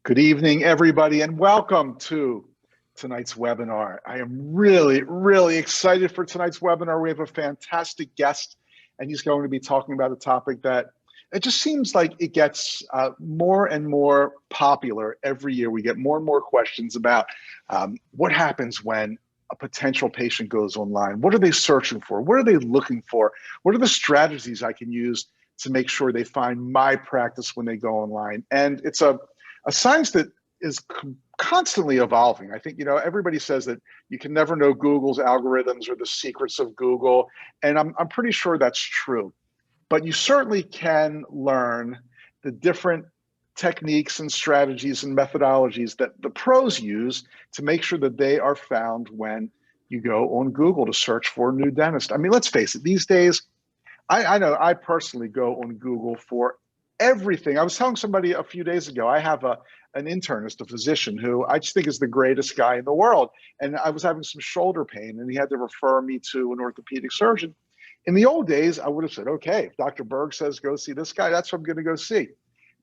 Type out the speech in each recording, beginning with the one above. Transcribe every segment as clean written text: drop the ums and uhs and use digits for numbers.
Good evening, everybody, and welcome to tonight's webinar. I am really excited for tonight's webinar. We have a fantastic guest, and he's going to be talking about a topic that it just seems like it gets more and more popular every year. We get more and more questions about what happens when a potential patient goes online. What are they searching for? What are they looking for? What are the strategies I can use to make sure they find my practice when they go online? And it's a science that is constantly evolving. I think, everybody says that you can never know Google's algorithms or the secrets of Google, and I'm pretty sure that's true. But you certainly can learn the different techniques and strategies and methodologies that the pros use to make sure that they are found when you go on Google to search for a new dentist. I mean, let's face it, these days, I know I personally go on Google for everything. I was telling somebody a few days ago, I have an internist, a physician who I just think is the greatest guy in the world. And I was having some shoulder pain and he had to refer me to an orthopedic surgeon. In the old days, I would have said, okay, if Dr. Berg says go see this guy, that's what I'm going to go see.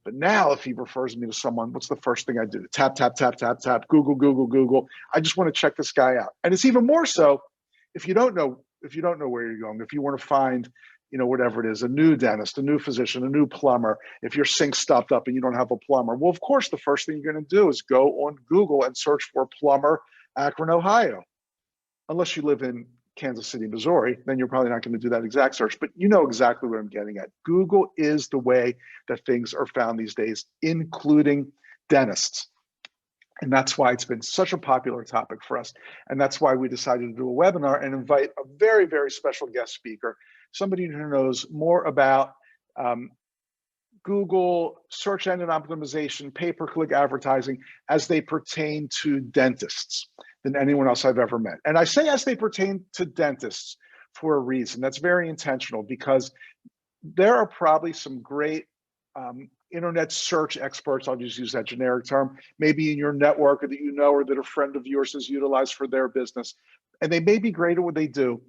But now if he refers me to someone, what's the first thing I do? Tap, tap, tap, tap, tap, Google, Google, Google. I just want to check this guy out. And it's even more so if you don't know where you're going, if you want to find whatever it is, a new dentist, a new physician, a new plumber, if your sink's stopped up and you don't have a plumber, well, of course, the first thing you're going to do is go on Google and search for plumber, Akron, Ohio. Unless you live in Kansas City, Missouri, then you're probably not going to do that exact search, but you know exactly what I'm getting at. Google is the way that things are found these days, including dentists. And that's why it's been such a popular topic for us. And that's why we decided to do a webinar and invite a very special guest speaker, somebody who knows more about Google search engine optimization, pay-per-click advertising as they pertain to dentists than anyone else I've ever met. And I say as they pertain to dentists for a reason. That's very intentional because there are probably some great internet search experts, I'll just use that generic term, maybe in your network or that you know or that a friend of yours has utilized for their business. And they may be great at what they do,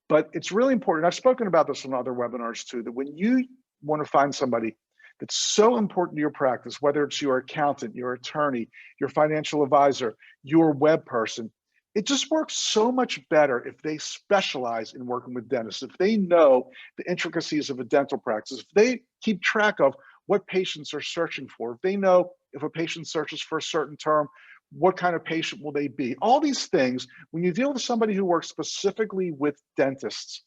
but it's really important. I've spoken about this on other webinars too, that when you want to find somebody that's so important to your practice, whether it's your accountant, your attorney, your financial advisor, your web person, it just works so much better if they specialize in working with dentists, if they know the intricacies of a dental practice, if they keep track of what patients are searching for, if they know if a patient searches for a certain term, what kind of patient will they be? All these things, when you deal with somebody who works specifically with dentists,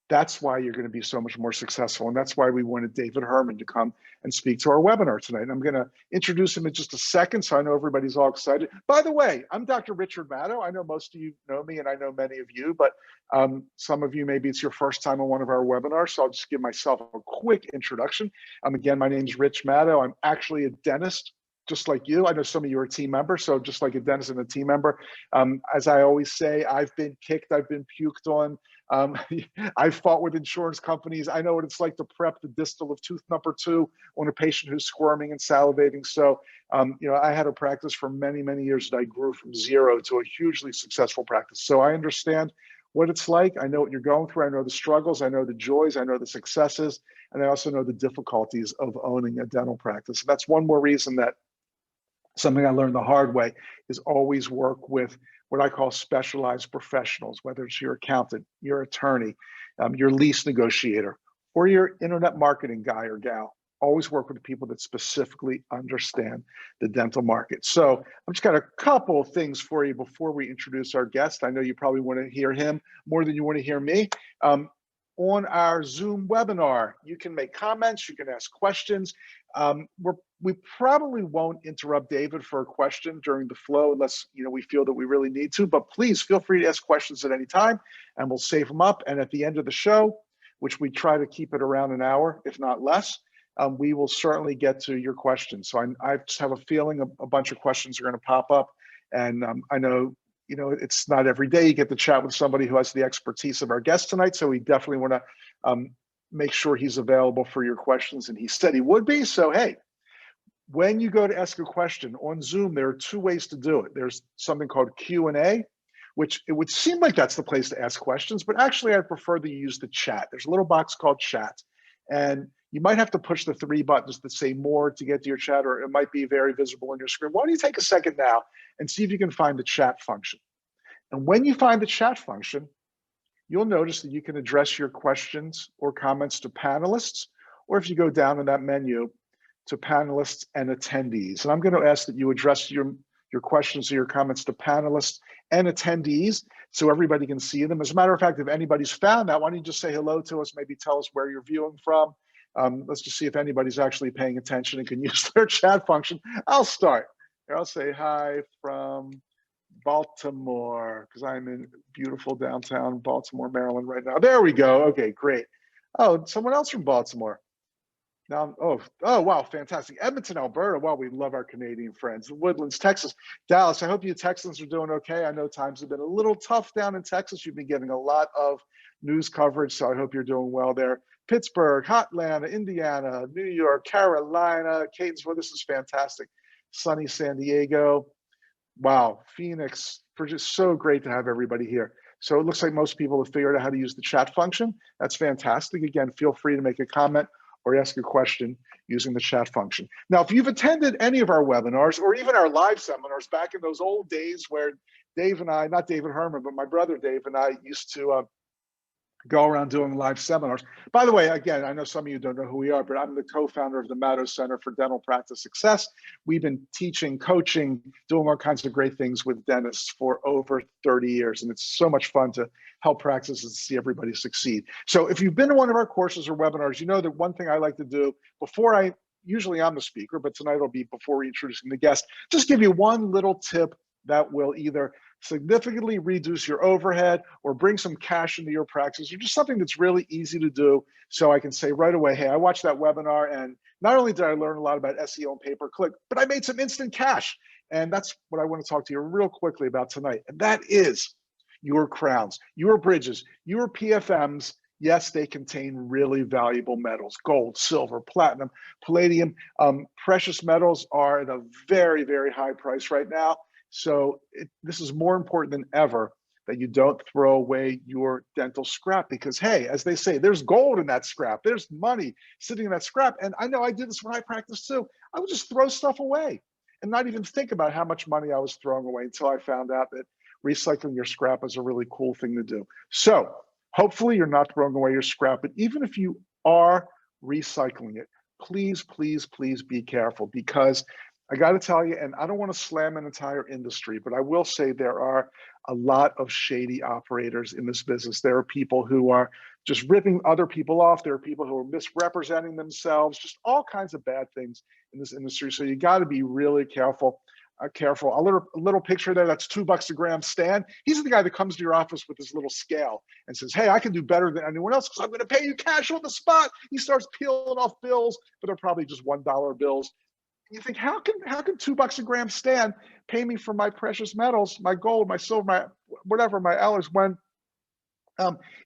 that's why you're going to be so much more successful. And that's why we wanted David Hermann to come and speak to our webinar tonight. And I'm going to introduce him in just a second, so I know everybody's all excited. By the way, I'm Dr. Richard Maddow. I know most of you know me, and I know many of you, but some of you, maybe it's your first time on one of our webinars, so I'll just give myself a quick introduction. Again, my name is Rich Maddow. I'm actually a dentist, just like you. I know some of you are a team member, so just like a dentist and a team member. As I always say, I've been kicked, I've been puked on. I've fought with insurance companies. I know what it's like to prep the distal of tooth number 2 on a patient who's squirming and salivating. So, I had a practice for many years that I grew from zero to a hugely successful practice. So I understand what it's like. I know what you're going through. I know the struggles. I know the joys. I know the successes. And I also know the difficulties of owning a dental practice. And that's one more reason that something I learned the hard way is always work with what I call specialized professionals, whether it's your accountant, your attorney, your lease negotiator, or your internet marketing guy or gal. Always work with people that specifically understand the dental market. So I've just got a couple of things for you before we introduce our guest. I know you probably want to hear him more than you want to hear me. On our Zoom webinar, you can make comments, you can ask questions. We probably won't interrupt David for a question during the flow unless we feel that we really need to, but please feel free to ask questions at any time and we'll save them up. And at the end of the show, which we try to keep it around an hour, if not less, we will certainly get to your questions. So I just have a feeling a bunch of questions are going to pop up. And I know it's not every day you get to chat with somebody who has the expertise of our guest tonight. So we definitely want to make sure he's available for your questions. And he said he would be. So, hey, when you go to ask a question on Zoom, there are 2 ways to do it. There's something called Q&A, which it would seem like that's the place to ask questions, but actually I prefer that you use the chat. There's a little box called chat. And You might have to push the 3 buttons that say more to get to your chat, or it might be very visible on your screen. Why don't you take a second now and see if you can find the chat function? And when you find the chat function, you'll notice that you can address your questions or comments to panelists, or if you go down in that menu, to panelists and attendees. And I'm going to ask that you address your questions or your comments to panelists and attendees so everybody can see them. As a matter of fact, if anybody's found that, why don't you just say hello to us, maybe tell us where you're viewing from. Let's just see if anybody's actually paying attention and can use their chat function. I'll start. I'll say hi from Baltimore, because I'm in beautiful downtown Baltimore, Maryland right now. There we go. Okay, great. Oh, someone else from Baltimore. Now, oh, wow, fantastic. Edmonton, Alberta. Wow, we love our Canadian friends. Woodlands, Texas. Dallas, I hope you Texans are doing okay. I know times have been a little tough down in Texas. You've been getting a lot of news coverage, so I hope you're doing well there. Pittsburgh, Hotlanta, Indiana, New York, Carolina, Catonsville. This is fantastic. Sunny San Diego. Wow, Phoenix. For just so great to have everybody here. So it looks like most people have figured out how to use the chat function. That's fantastic. Again, feel free to make a comment or ask a question using the chat function. Now, if you've attended any of our webinars or even our live seminars back in those old days where Dave and I, not David Hermann, but my brother Dave and I used to go around doing live seminars. By the way, again, I know some of you don't know who we are, but I'm the co-founder of the Maddow Center for Dental Practice Success. We've been teaching, coaching, doing all kinds of great things with dentists for over 30 years. And it's so much fun to help practices and see everybody succeed. So if you've been to one of our courses or webinars, you know that one thing I like to do before usually I'm the speaker, but tonight will be before introducing the guest, just give you one little tip that will either significantly reduce your overhead or bring some cash into your practice, or just something that's really easy to do. So I can say right away, hey, I watched that webinar and not only did I learn a lot about SEO and pay-per-click, but I made some instant cash. And that's what I want to talk to you real quickly about tonight. And that is your crowns, your bridges, your PFMs. Yes, they contain really valuable metals: gold, silver, platinum, palladium. Precious metals are at a very, very high price right now. So this is more important than ever that you don't throw away your dental scrap, because, hey, as they say, there's gold in that scrap. There's money sitting in that scrap. And I know I did this when I practiced too. I would just throw stuff away and not even think about how much money I was throwing away until I found out that recycling your scrap is a really cool thing to do. So hopefully you're not throwing away your scrap, but even if you are recycling it, please, please, please be careful, because I got to tell you, and I don't want to slam an entire industry, but I will say there are a lot of shady operators in this business. There are people who are just ripping other people off. There are people who are misrepresenting themselves, just all kinds of bad things in this industry. So you got to be really careful. A little picture there, that's $2 a gram Stan. He's the guy that comes to your office with his little scale and says, hey, I can do better than anyone else because I'm going to pay you cash on the spot. He starts peeling off bills, but they're probably just $1 bills. You think, how can $2 a gram Stan pay me for my precious metals, my gold, my silver, my whatever, my alloys, when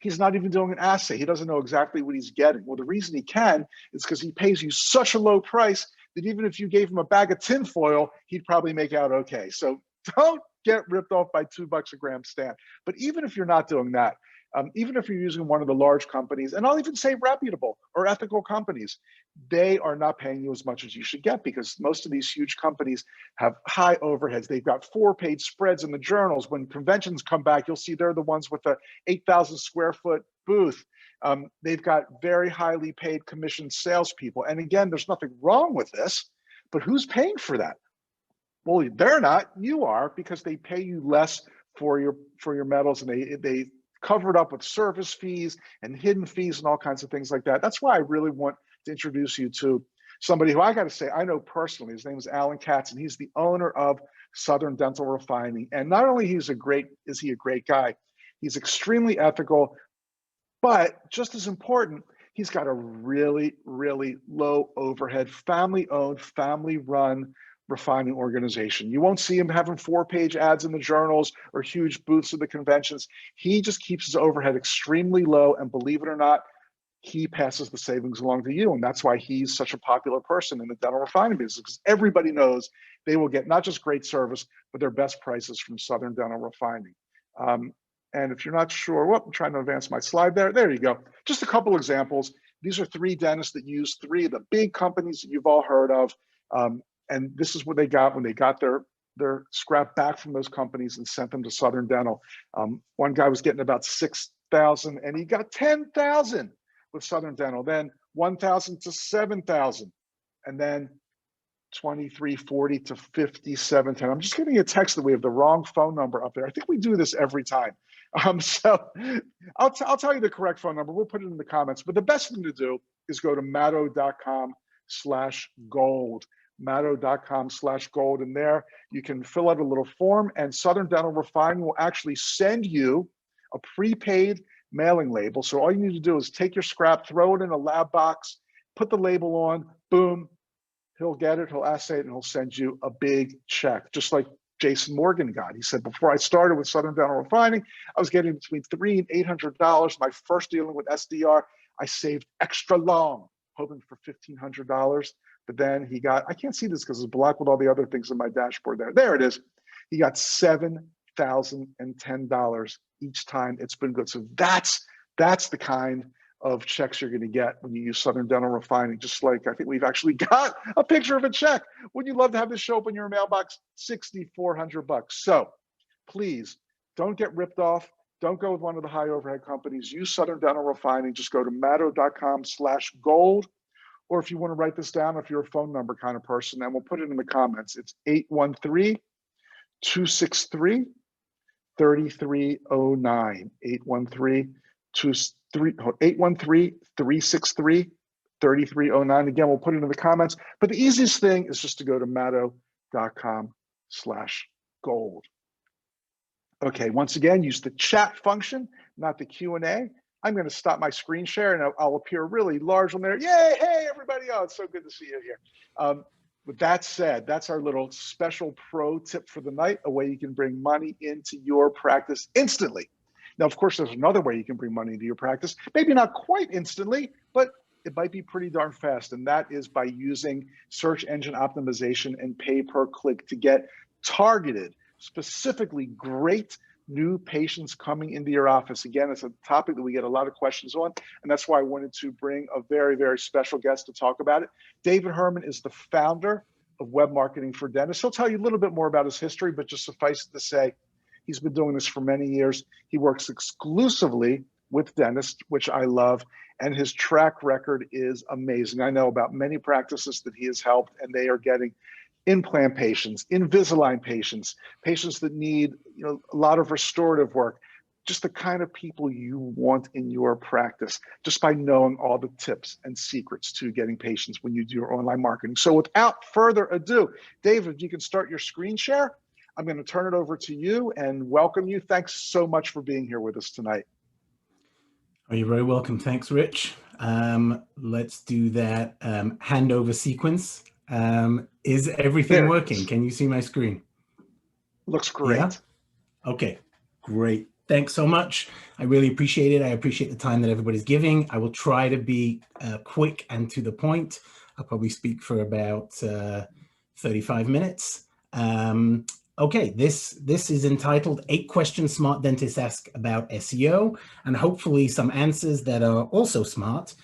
he's not even doing an assay? He doesn't know exactly what he's getting. Well, the reason he can is because he pays you such a low price that even if you gave him a bag of tinfoil, he'd probably make out okay. So don't get ripped off by $2 a gram Stan. But even if you're not doing that, even if you're using one of the large companies, and I'll even say reputable or ethical companies, they are not paying you as much as you should get, because most of these huge companies have high overheads. They've got 4-page spreads in the journals. When conventions come back, you'll see they're the ones with the 8,000 square foot booth. They've got very highly paid commissioned salespeople. And again, there's nothing wrong with this, but who's paying for that? Well, they're not, you are, because they pay you less for your metals, and they cover it up with service fees and hidden fees and all kinds of things like that. That's why I really want to introduce you to somebody who I got to say I know personally. His name is Alan Katz, and he's the owner of Southern Dental Refining. And not only is he a great guy, he's extremely ethical, but just as important, he's got a really, really low overhead, family-owned, family-run refining organization. You won't see him having 4-page ads in the journals or huge booths at the conventions. He just keeps his overhead extremely low, and believe it or not, he passes the savings along to you. And that's why he's such a popular person in the dental refining business, because everybody knows they will get not just great service, but their best prices from Southern Dental Refining. And if you're not sure, I'm trying to advance my slide there. There you go. Just a couple examples. These are 3 dentists that use 3 of the big companies that you've all heard of. And this is what they got when they got their scrap back from those companies and sent them to Southern Dental. One guy was getting about 6,000 and he got 10,000 with Southern Dental, then 1,000 to 7,000, and then 2340 to 5710. I'm just getting a text that we have the wrong phone number up there. I think we do this every time. So I'll tell you the correct phone number. We'll put it in the comments. But the best thing to do is go to matto.com/gold. Matto.com/gold. And there you can fill out a little form, and Southern Dental Refining will actually send you a prepaid mailing label. So all you need to do is take your scrap, throw it in a lab box, put the label on, boom. He'll get it, he'll assay it, and he'll send you a big check, just like Jason Morgan got. He said, before I started with Southern Dental Refining, I was getting between $300 and $800. My first dealing with SDR, I saved extra long, hoping for $1,500. But then he got, I can't see this because it's blocked with all the other things in my dashboard there. There it is. He got $7,010 each time. It's been good. So that's the kind of checks you're going to get when you use Southern Dental Refining. Just like I think we've actually got a picture of a check. Would you love to have this show up in your mailbox? $6,400. So please don't get ripped off. Don't go with one of the high overhead companies. Use Southern Dental Refining. Just go to matto.com/gold. Or if you want to write this down, if you're a phone number kind of person, then we'll put it in the comments. It's 813-263-3309. 813-363-3309. Again, we'll put it in the comments. But the easiest thing is just to go to matto.com/gold. Okay, once again, use the chat function, not the Q&A. I'm going to stop my screen share and I'll appear really large on there. Yay, hey, everybody. Oh, it's so good to see you here. With that said, that's our little special pro tip for the night, a way you can bring money into your practice instantly. Now, of course, there's another way you can bring money into your practice, maybe not quite instantly, but it might be pretty darn fast. And that is by using search engine optimization and pay-per-click to get targeted, specifically great new patients coming into your office. Again, it's a topic that we get a lot of questions on, and that's why I wanted to bring a very, very special guest to talk about it. David Hermann is the founder of Web Marketing for Dentists. He'll tell you a little bit more about his history, but just suffice it to say, he's been doing this for many years. He works exclusively with dentists, which I love, and his track record is amazing. I know about many practices that he has helped, and they are getting implant patients, Invisalign patients, patients that need a lot of restorative work, just the kind of people you want in your practice, just by knowing all the tips and secrets to getting patients when you do your online marketing. So without further ado, David, you can start your screen share. I'm going to turn it over to you and welcome you. Thanks so much for being here with us tonight. Oh, you're very welcome. Thanks, Rich. Let's do that handover sequence. Is everything working? Can you see my screen? Looks great. Yeah? Okay, great. Thanks so much. I really appreciate it. I appreciate the time that everybody's giving. I will try to be quick and to the point. I'll probably speak for about 35 minutes. Okay, this is entitled 8 Questions Smart Dentists Ask About SEO, and hopefully some answers that are also smart.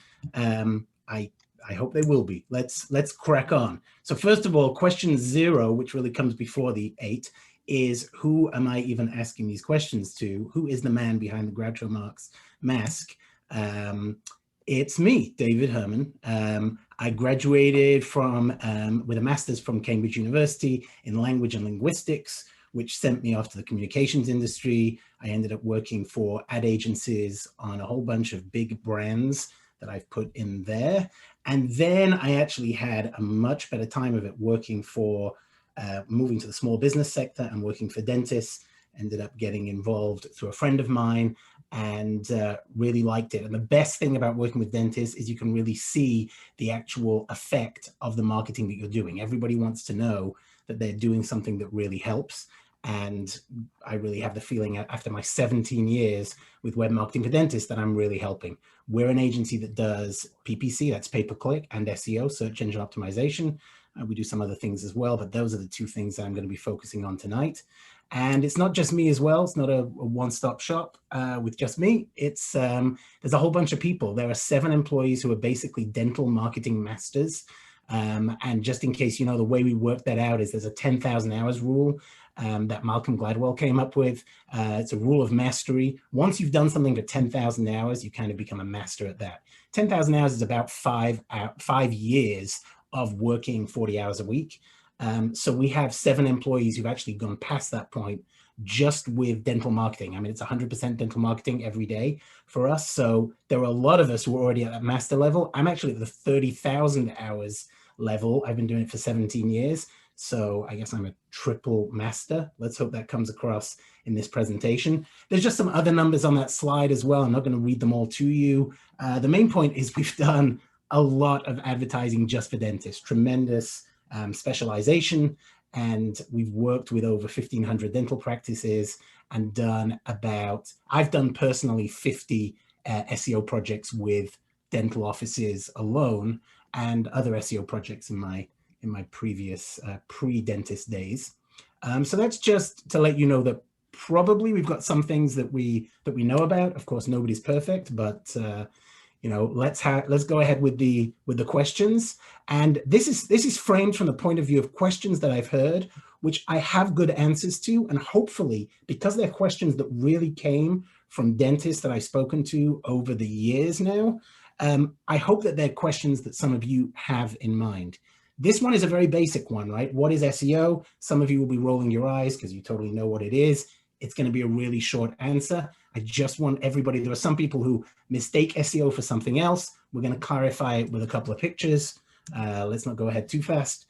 I hope they will be. Let's crack on. So first of all, question 0, which really comes before the 8, is who am I even asking these questions to? Who is the man behind the Groucho Marx mask? It's me, David Hermann. I graduated with a master's from Cambridge University in language and linguistics, which sent me off to the communications industry. I ended up working for ad agencies on a whole bunch of big brands that I've put in there. And then I actually had a much better time of it working for, moving to the small business sector and working for dentists. Ended up getting involved through a friend of mine and really liked it. And the best thing about working with dentists is you can really see the actual effect of the marketing that you're doing. Everybody wants to know that they're doing something that really helps. And I really have the feeling after my 17 years with Web Marketing for Dentists that I'm really helping. We're an agency that does PPC, that's pay-per-click, and SEO, search engine optimization. We do some other things as well, but those are the 2 things that I'm going to be focusing on tonight. And it's not just me as well. It's not a one-stop shop with just me. It's there's a whole bunch of people. There are 7 employees who are basically dental marketing masters. And just in case, the way we work that out is there's a 10,000 hours rule that Malcolm Gladwell came up with. It's a rule of mastery. Once you've done something for 10,000 hours, you kind of become a master at that. 10,000 hours is about 5 years of working 40 hours a week. So we have 7 employees who've actually gone past that point just with dental marketing. I mean, it's 100% dental marketing every day for us. So there are a lot of us who are already at that master level. I'm actually at the 30,000 hours level. I've been doing it for 17 years. So I guess I'm a triple master. Let's hope that comes across in this presentation. There's just some other numbers on that slide as well. I'm not going to read them all to you. The main point is we've done a lot of advertising just for dentists, tremendous specialization, and we've worked with over 1,500 dental practices and I've done personally 50 SEO projects with dental offices alone, and other SEO projects in my previous pre-dentist days. So that's just to let you know that probably we've got some things that we know about. Of course, nobody's perfect, but let's go ahead with the questions. And this is framed from the point of view of questions that I've heard, which I have good answers to. And hopefully, because they're questions that really came from dentists that I've spoken to over the years now, I hope that they're questions that some of you have in mind. This one is a very basic one, right? What is SEO? Some of you will be rolling your eyes because you totally know what it is. It's going to be a really short answer. I just want everybody, there are some people who mistake SEO for something else. We're going to clarify it with a couple of pictures. Let's not go ahead too fast.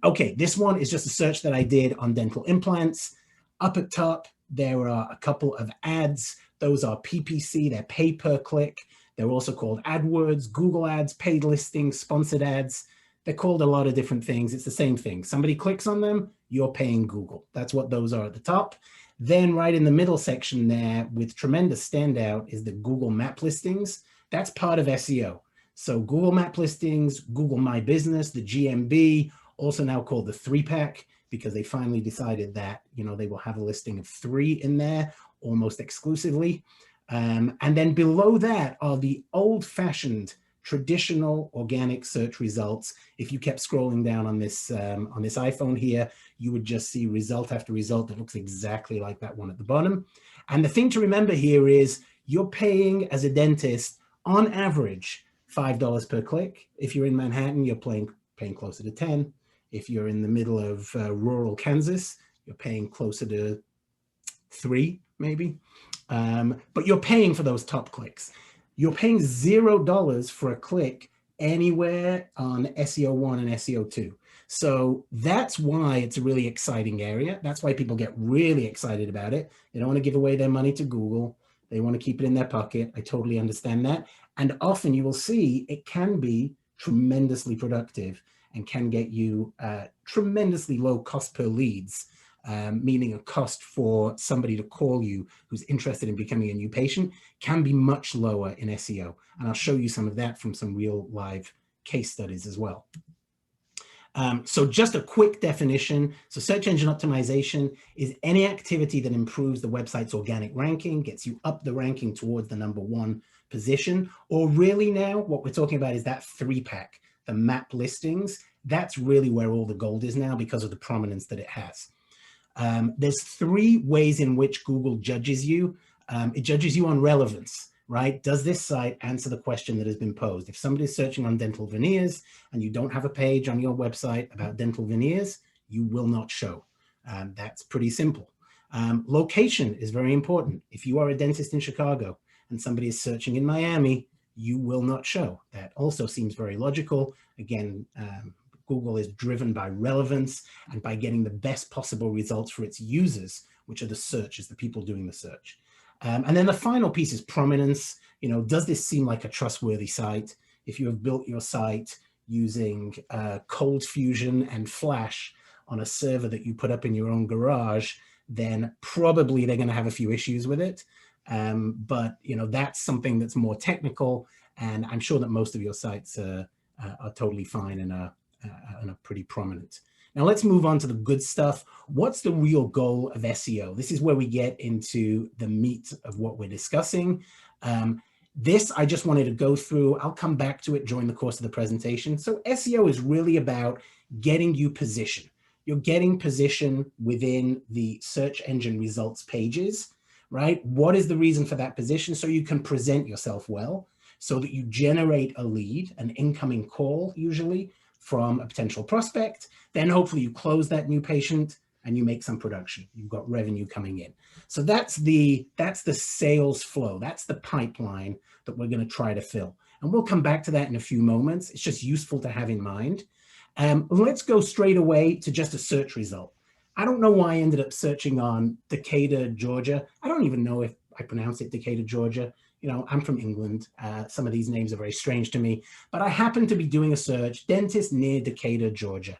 Okay, this one is just a search that I did on dental implants. Up at top, there are a couple of ads. Those are PPC, they're pay per click. They're also called AdWords, Google ads, paid listings, sponsored ads. They're called a lot of different things. It's the same thing. Somebody clicks on them, you're paying Google. That's what those are at the top. Then right in the middle section there with tremendous standout is the Google map listings. That's part of SEO. So Google map listings, Google My Business, the GMB, also now called the 3-pack, because they finally decided that, they will have a listing of 3 in there almost exclusively. And then below that are the old-fashioned traditional organic search results. If you kept scrolling down on this iPhone here, you would just see result after result that looks exactly like that one at the bottom. And the thing to remember here is you're paying as a dentist on average $5 per click. If you're in Manhattan, you're paying closer to 10. If you're in the middle of rural Kansas, you're paying closer to 3 maybe. But you're paying for those top clicks. You're paying $0 for a click anywhere on SEO 1 and SEO 2. So that's why it's a really exciting area. That's why people get really excited about it. They don't want to give away their money to Google. They want to keep it in their pocket. I totally understand that. And often you will see it can be tremendously productive and can get you tremendously low cost per leads. Meaning a cost for somebody to call you who's interested in becoming a new patient can be much lower in SEO. And I'll show you some of that from some real live case studies as well. So just a quick definition. So search engine optimization is any activity that improves the website's organic ranking, gets you up the ranking towards the #1 position. Or really now what we're talking about is that 3-pack, the map listings. That's really where all the gold is now because of the prominence that it has. There's 3 ways in which Google judges you. It judges you on relevance, right? Does this site answer the question that has been posed? If somebody's searching on dental veneers and you don't have a page on your website about dental veneers, you will not show. That's pretty simple. Location is very important. If you are a dentist in Chicago and somebody is searching in Miami, you will not show. That also seems very logical. Again, Google is driven by relevance and by getting the best possible results for its users, which are the searchers, the people doing the search. And then the final piece is prominence. Does this seem like a trustworthy site? If you have built your site using Cold Fusion and Flash on a server that you put up in your own garage, then probably they're going to have a few issues with it. But that's something that's more technical, and I'm sure that most of your sites are totally fine and are pretty prominent. Now let's move on to the good stuff. What's the real goal of SEO? This is where we get into the meat of what we're discussing. This I just wanted to go through. I'll come back to it during the course of the presentation. So SEO is really about getting you position. You're getting position within the search engine results pages, right? What is the reason for that position? So you can present yourself well, so that you generate a lead, an incoming call usually from a potential prospect. Then hopefully you close that new patient and you make some production. You've got revenue coming in. So that's the sales flow. That's the pipeline that we're going to try to fill. And we'll come back to that in a few moments. It's just useful to have in mind. Let's go straight away to just a search result. I don't know why I ended up searching on Decatur, Georgia. I don't even know if I pronounce it Decatur, Georgia. You know, I'm from England. Some of these names are very strange to me, but I happen to be doing a search, dentist near Decatur, Georgia.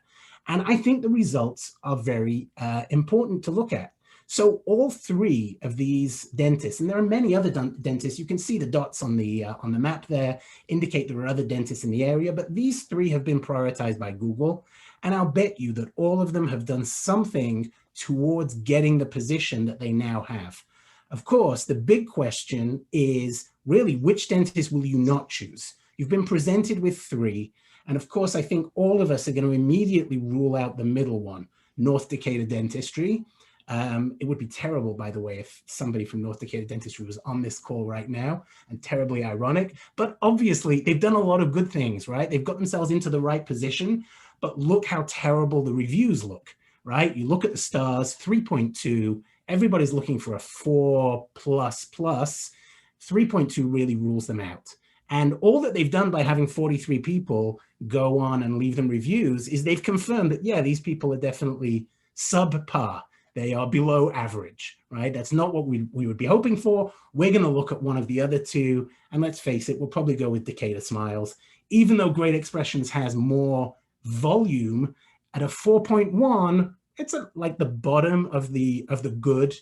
And I think the results are very important to look at. So all three of these dentists, and there are many other dentists, you can see the dots on the map there, indicate there are other dentists in the area, but these three have been prioritized by Google. And I'll bet you that all of them have done something towards getting the position that they now have. Of course, the big question is really, which dentist will you not choose? You've been presented with three. And of course, I think all of us are going to immediately rule out the middle one, North Decatur Dentistry. It would be terrible, by the way, if somebody from North Decatur Dentistry was on this call right now, and terribly ironic. But obviously, they've done a lot of good things, right? They've got themselves into the right position. But look how terrible the reviews look, right? You look at the stars, 3.2. Everybody's looking for a 4++. 3.2 really rules them out. And all that they've done by having 43 people go on and leave them reviews is they've confirmed that, yeah, these people are definitely subpar. They are below average, right? That's not what we would be hoping for. We're going to look at one of the other two. And let's face it, we'll probably go with Decatur Smiles. Even though Great Expressions has more volume, at a 4.1, it's like the bottom of the good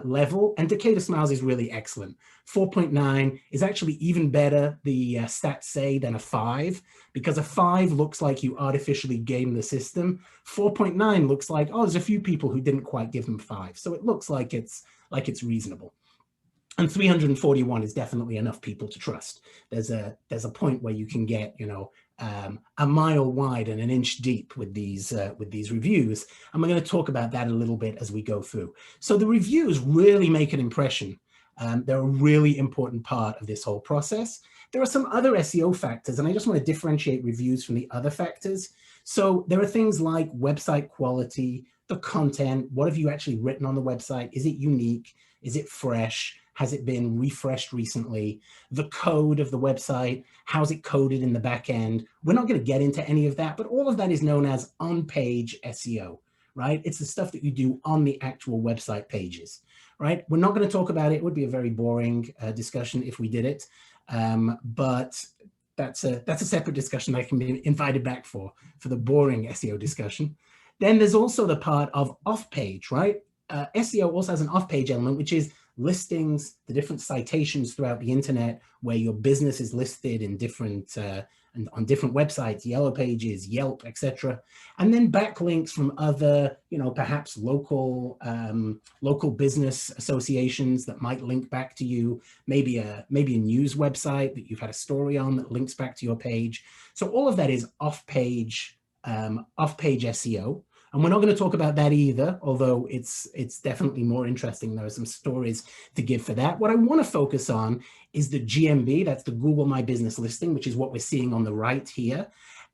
level, and Decatur Smiles is really excellent. 4.9 is actually even better, the stats say, than a 5, because a 5 looks like you artificially game the system. 4.9 looks like, oh, there's a few people who didn't quite give them 5, so it looks like it's reasonable. And 341 is definitely enough people to trust. There's a point where you can get, you know, a mile wide and an inch deep with these reviews. And we're going to talk about that a little bit as we go through. So the reviews really make an impression. They're a really important part of this whole process. There are some other SEO factors, and I just want to differentiate reviews from the other factors. So there are things like website quality, the content, what have you actually written on the website? Is it unique? Is it fresh? Has it been refreshed recently? The code of the website, how's it coded in the back end? We're not going to get into any of that, but all of that is known as on-page SEO, right? It's the stuff that you do on the actual website pages, right? We're not going to talk about it. It would be a very boring discussion if we did it, but that's a separate discussion that I can be invited back for the boring SEO discussion. Then there's also the part of off-page, right? SEO also has an off-page element, which is listings, the different citations throughout the internet where your business is listed in different on different websites, Yellow Pages, Yelp, etc. And then backlinks from other, you know, perhaps local business associations that might link back to you, maybe a news website that you've had a story on that links back to your page. So all of that is off-page SEO. And we're not going to talk about that either, although it's definitely more interesting. There are some stories to give for that. What I want to focus on is the GMB, that's the Google My Business listing, which is what we're seeing on the right here.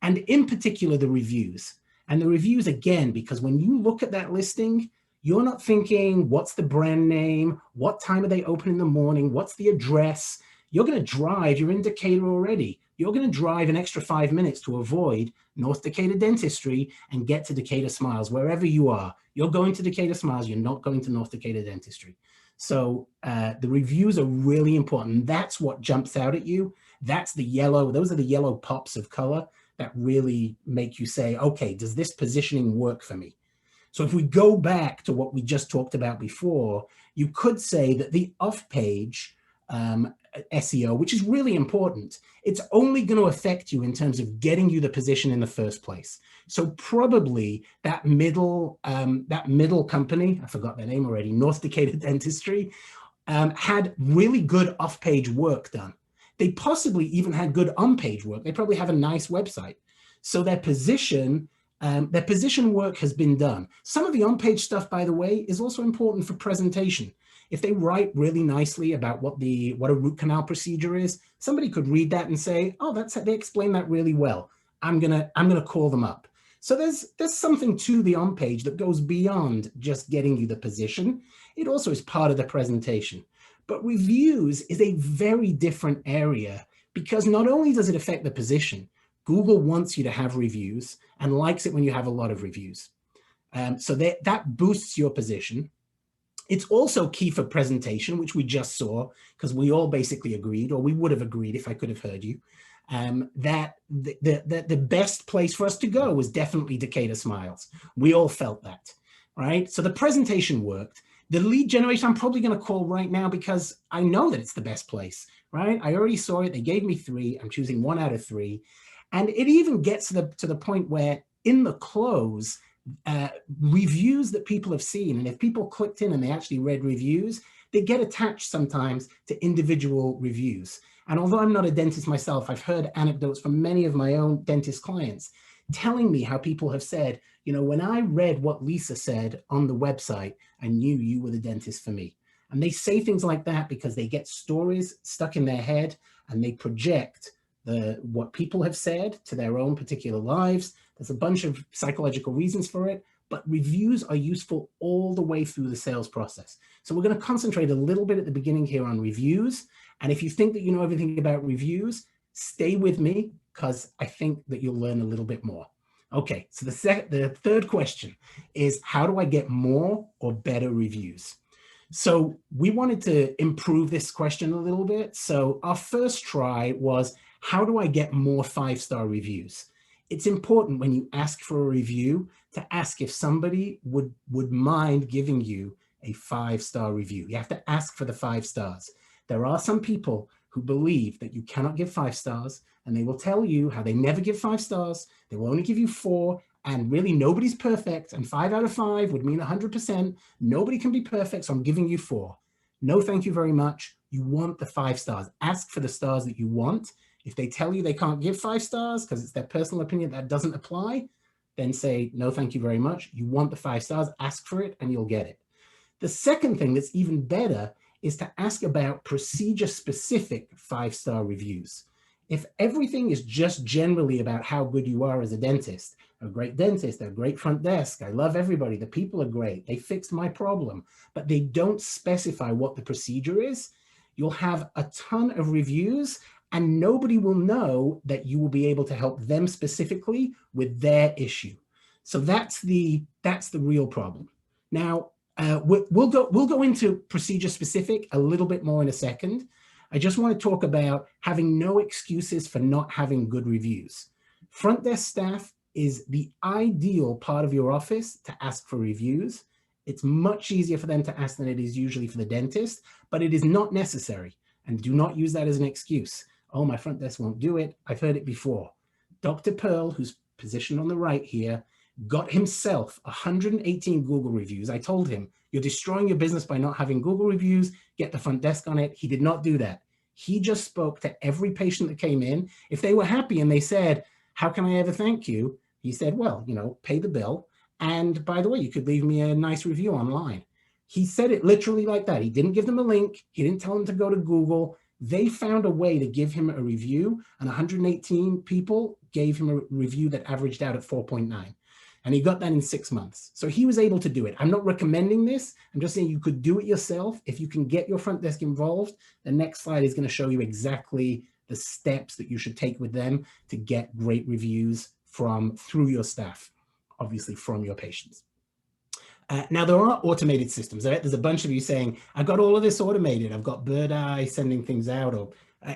And in particular, the reviews. And the reviews, again, because when you look at that listing, you're not thinking, what's the brand name? What time are they open in the morning? What's the address? You're going to drive, you're in Decatur already. You're going to drive an extra 5 minutes to avoid North Decatur Dentistry and get to Decatur Smiles, wherever you are. You're going to Decatur Smiles, you're not going to North Decatur Dentistry. So the reviews are really important. That's what jumps out at you. That's the yellow, those are the yellow pops of color that really make you say, okay, does this positioning work for me? So if we go back to what we just talked about before, you could say that the off-page SEO, which is really important, it's only going to affect you in terms of getting you the position in the first place. So probably that middle company, I forgot their name already, North Decatur Dentistry, had really good off-page work done. They possibly even had good on-page work. They probably have a nice website. So their position work has been done. Some of the on-page stuff, by the way, is also important for presentation. If they write really nicely about what a root canal procedure is, somebody could read that and say, oh, they explain that really well. I'm gonna call them up. So there's something to the on-page that goes beyond just getting you the position. It also is part of the presentation. But reviews is a very different area, because not only does it affect the position, Google wants you to have reviews and likes it when you have a lot of reviews. So that boosts your position. It's also key for presentation, which we just saw, because we all basically agreed, or we would have agreed if I could have heard you, that the best place for us to go was definitely Decatur Smiles. We all felt that, right? So the presentation worked. The lead generation, I'm probably going to call right now because I know that it's the best place, right? I already saw it. They gave me 3. I'm choosing 1 out of 3. And it even gets to the point where in the close, reviews that people have seen, and if people clicked in and they actually read reviews, they get attached sometimes to individual reviews. And although I'm not a dentist myself, I've heard anecdotes from many of my own dentist clients telling me how people have said, you know, when I read what Lisa said on the website, I knew you were the dentist for me. And they say things like that because they get stories stuck in their head and they project what people have said to their own particular lives. There's a bunch of psychological reasons for it, but reviews are useful all the way through the sales process. So we're going to concentrate a little bit at the beginning here on reviews. And if you think that you know everything about reviews, stay with me, because I think that you'll learn a little bit more. Okay, so the third question is, how do I get more or better reviews? So we wanted to improve this question a little bit. So our first try was, how do I get more 5-star reviews? It's important when you ask for a review to ask if somebody would mind giving you a 5-star review. You have to ask for the 5 stars. There are some people who believe that you cannot give 5 stars, and they will tell you how they never give 5 stars. They will only give you 4, and really nobody's perfect, and 5 out of 5 would mean 100%. Nobody can be perfect, so I'm giving you 4. No, thank you very much. You want the 5 stars. Ask for the stars that you want. If they tell you they can't give 5 stars because it's their personal opinion, that doesn't apply, then say, no, thank you very much. You want the 5 stars, ask for it, and you'll get it. The second thing that's even better is to ask about procedure-specific 5-star reviews. If everything is just generally about how good you are as a dentist, a great dentist, a great front desk, I love everybody, the people are great, they fixed my problem, but they don't specify what the procedure is, you'll have a ton of reviews and nobody will know that you will be able to help them specifically with their issue. So that's the real problem. Now, we'll go into procedure specific a little bit more in a second. I just want to talk about having no excuses for not having good reviews. Front desk staff is the ideal part of your office to ask for reviews. It's much easier for them to ask than it is usually for the dentist, but it is not necessary. And do not use that as an excuse. Oh, my front desk won't do it. I've heard it before. Dr. Pearl, who's positioned on the right here, got himself 118 Google reviews. I told him, you're destroying your business by not having Google reviews. Get the front desk on it. He did not do that. He just spoke to every patient that came in. If they were happy and they said, how can I ever thank you? He said, well, you know, pay the bill. And by the way, you could leave me a nice review online. He said it literally like that. He didn't give them a link. He didn't tell them to go to Google. They found a way to give him a review, and 118 people gave him a review that averaged out at 4.9. And he got that in 6 months. So he was able to do it. I'm not recommending this. I'm just saying you could do it yourself. If you can get your front desk involved, the next slide is going to show you exactly the steps that you should take with them to get great reviews through your staff, obviously from your patients. Now, there are automated systems. There's a bunch of you saying, I've got all of this automated. I've got Bird Eye sending things out, or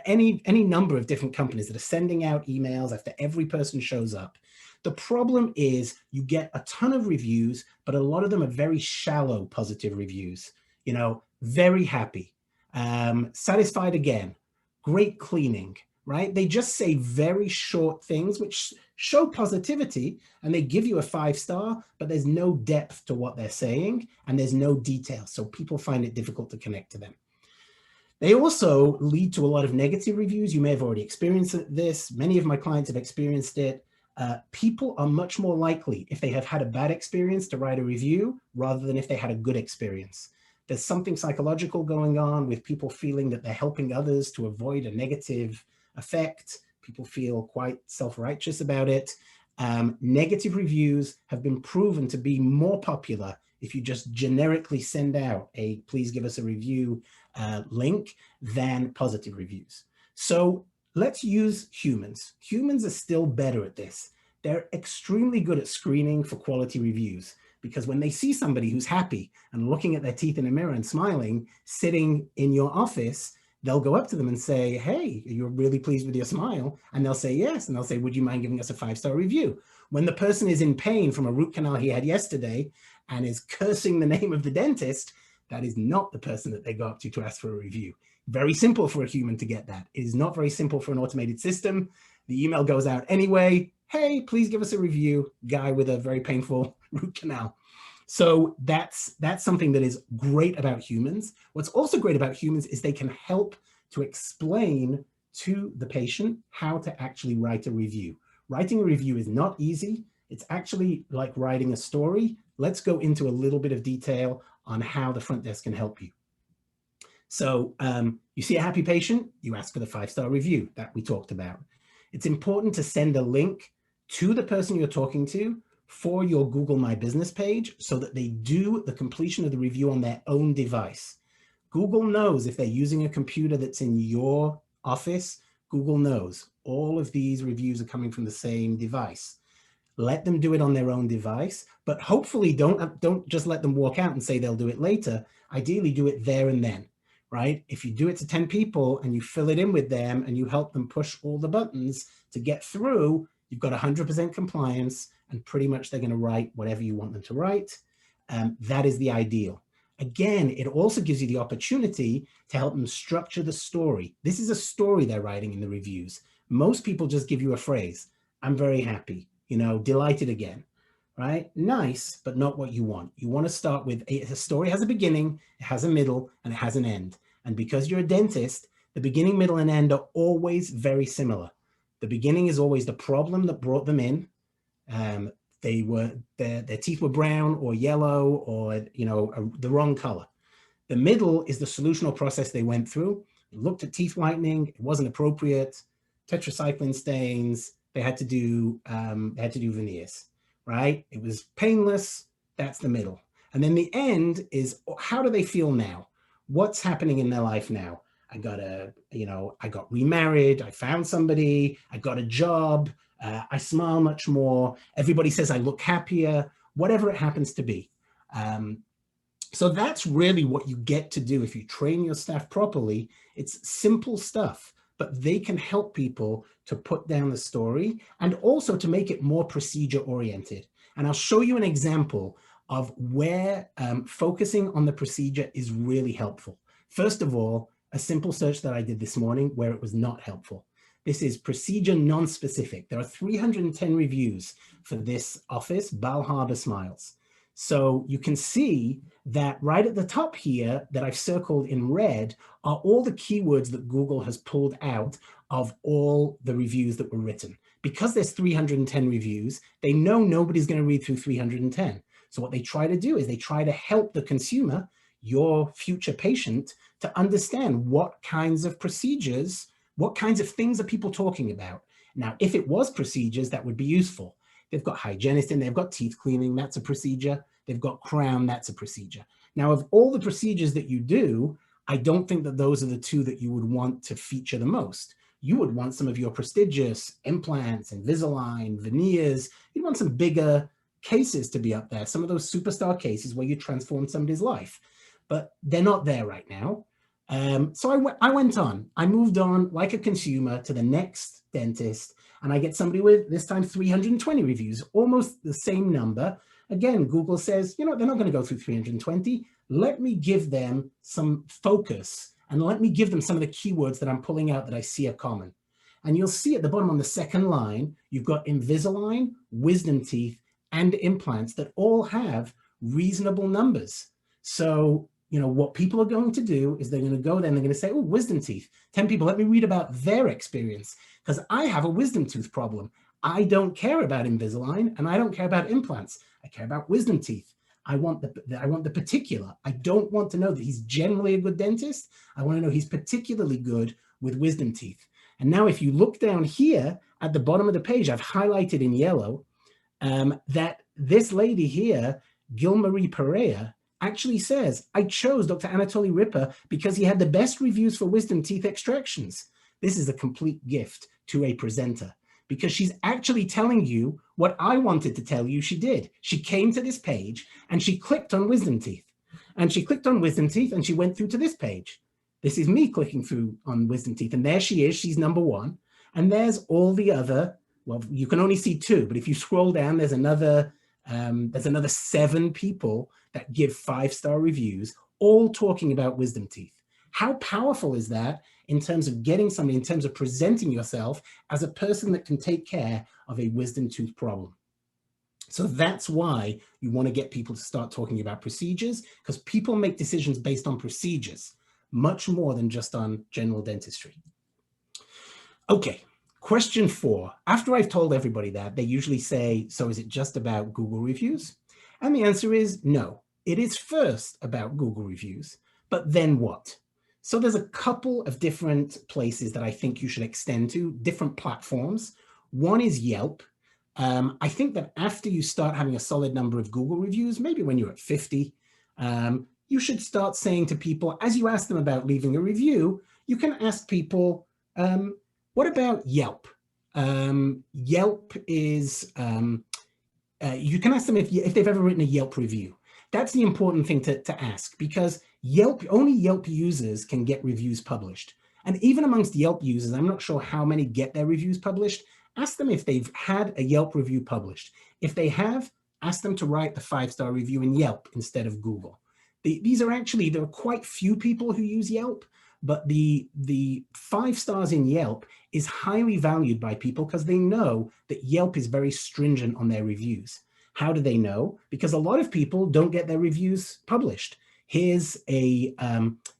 any number of different companies that are sending out emails after every person shows up. The problem is you get a ton of reviews, but a lot of them are very shallow positive reviews. You know, very happy, satisfied again, great cleaning, right? They just say very short things which show positivity, and they give you a 5-star, but there's no depth to what they're saying, and there's no detail. So people find it difficult to connect to them. They also lead to a lot of negative reviews. You may have already experienced this. Many of my clients have experienced it. People are much more likely, if they have had a bad experience, to write a review rather than if they had a good experience. There's something psychological going on with people feeling that they're helping others to avoid a negative effect. People feel quite self-righteous about it. Negative reviews have been proven to be more popular if you just generically send out a please give us a review link than positive reviews. So let's use humans. Humans are still better at this. They're extremely good at screening for quality reviews, because when they see somebody who's happy and looking at their teeth in a mirror and smiling, sitting in your office, they'll go up to them and say, hey, you're really pleased with your smile? And they'll say yes. And they'll say, would you mind giving us a 5-star review? When the person is in pain from a root canal he had yesterday and is cursing the name of the dentist, that is not the person that they go up to ask for a review. Very simple for a human to get that. It is not very simple for an automated system. The email goes out anyway. Hey, please give us a review, guy with a very painful root canal. So that's something that is great about humans. What's also great about humans is they can help to explain to the patient how to actually write a review. Writing a review is not easy. It's actually like writing a story. Let's go into a little bit of detail on how the front desk can help you. So you see a happy patient, you ask for the 5-star review that we talked about. It's important to send a link to the person you're talking to for your Google My Business page so that they do the completion of the review on their own device. Google knows if they're using a computer that's in your office, Google knows all of these reviews are coming from the same device. Let them do it on their own device, but hopefully don't just let them walk out and say they'll do it later. Ideally, do it there and then, right? If you do it to 10 people and you fill it in with them and you help them push all the buttons to get through, you've got 100% compliance, and pretty much they're going to write whatever you want them to write. That is the ideal. Again, it also gives you the opportunity to help them structure the story. This is a story they're writing in the reviews. Most people just give you a phrase. I'm very happy, you know, delighted again, right? Nice, but not what you want. You want to start with a story has a beginning, it has a middle, and it has an end. And because you're a dentist, the beginning, middle, and end are always very similar. The beginning is always the problem that brought them in. Their teeth were brown or yellow or, you know, the wrong color. The middle is the solutional process they went through. They looked at teeth whitening, it wasn't appropriate, tetracycline stains, they had to do veneers, right? It was painless, that's the middle. And then the end is, how do they feel now? What's happening in their life now? I got remarried, I found somebody, I got a job, I smile much more, everybody says I look happier, whatever it happens to be. So that's really what you get to do if you train your staff properly. It's simple stuff, but they can help people to put down the story and also to make it more procedure oriented. And I'll show you an example of where focusing on the procedure is really helpful. First of all, a simple search that I did this morning where it was not helpful. This is procedure non-specific. There are 310 reviews for this office, Bal Harbour Smiles. So you can see that right at the top here that I've circled in red are all the keywords that Google has pulled out of all the reviews that were written. Because there's 310 reviews, they know nobody's going to read through 310. So what they try to do is they try to help the consumer, your future patient, to understand what kinds of procedures, what kinds of things are people talking about. Now, if it was procedures, that would be useful. They've got hygienist in, they've got teeth cleaning, that's a procedure. They've got crown, that's a procedure. Now, of all the procedures that you do, I don't think that those are the two that you would want to feature the most. You would want some of your prestigious implants, Invisalign, veneers. You'd want some bigger cases to be up there, some of those superstar cases where you transform somebody's life. But they're not there right now. So I moved on like a consumer to the next dentist, and I get somebody with this time 320 reviews, almost the same number. Again, Google says, you know, they're not going to go through 320. Let me give them some focus And let me give them some of the keywords that I'm pulling out that I see are common. And you'll see at the bottom on the second line, you've got Invisalign, wisdom teeth, and implants that all have reasonable numbers. So, you know, what people are going to do is they're going to go there and they're going to say, oh, wisdom teeth, 10 people, let me read about their experience because I have a wisdom tooth problem. I don't care about Invisalign and I don't care about implants. I care about wisdom teeth. I want the particular. I don't want to know that he's generally a good dentist. I want to know he's particularly good with wisdom teeth. And now if you look down here at the bottom of the page, I've highlighted in yellow that this lady here, Gilmarie Perea, actually says, I chose Dr. Anatoly Ripper because he had the best reviews for wisdom teeth extractions. This is a complete gift to a presenter because she's actually telling you what I wanted to tell you she did. She came to this page and she clicked on wisdom teeth. And she clicked on wisdom teeth and she went through to this page. This is me clicking through on wisdom teeth. And there she is, she's number one. And there's all the other, well, you can only see two, but if you scroll down, there's another 7 people that give 5-star reviews, all talking about wisdom teeth. How powerful is that in terms of getting somebody, in terms of presenting yourself as a person that can take care of a wisdom tooth problem? So that's why you want to get people to start talking about procedures, because people make decisions based on procedures, much more than just on general dentistry. Okay, question 4. After I've told everybody that, they usually say, so is it just about Google reviews? And the answer is no. It is first about Google reviews, but then what? So there's a couple of different places that I think you should extend to, different platforms. One is Yelp. I think that after you start having a solid number of Google reviews, maybe when you're at 50, you should start saying to people, as you ask them about leaving a review, you can ask people, what about Yelp? Yelp is, you can ask them if they've ever written a Yelp review. That's the important thing to ask, because only Yelp users can get reviews published. And even amongst Yelp users, I'm not sure how many get their reviews published. Ask them if they've had a Yelp review published. If they have, ask them to write the 5-star review in Yelp instead of Google. There are quite few people who use Yelp, but the 5 stars in Yelp is highly valued by people because they know that Yelp is very stringent on their reviews. How do they know? Because a lot of people don't get their reviews published. Here's a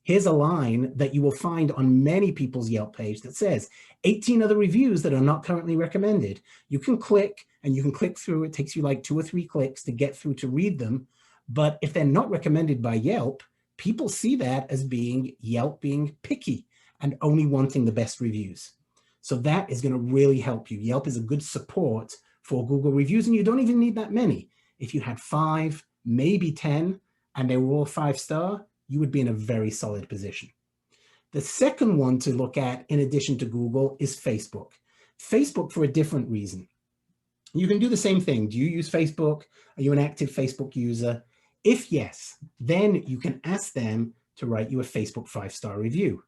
line that you will find on many people's Yelp page that says 18 other reviews that are not currently recommended. You can click and you can click through. It takes you like 2 or 3 clicks to get through to read them. But if they're not recommended by Yelp, people see that as Yelp being picky and only wanting the best reviews. So that is going to really help you. Yelp is a good support for Google reviews, and you don't even need that many. If you had 5, maybe 10, and they were all 5-star, you would be in a very solid position. The second one to look at, in addition to Google, is Facebook. Facebook for a different reason. You can do the same thing. Do you use Facebook? Are you an active Facebook user? If yes, then you can ask them to write you a Facebook 5-star review.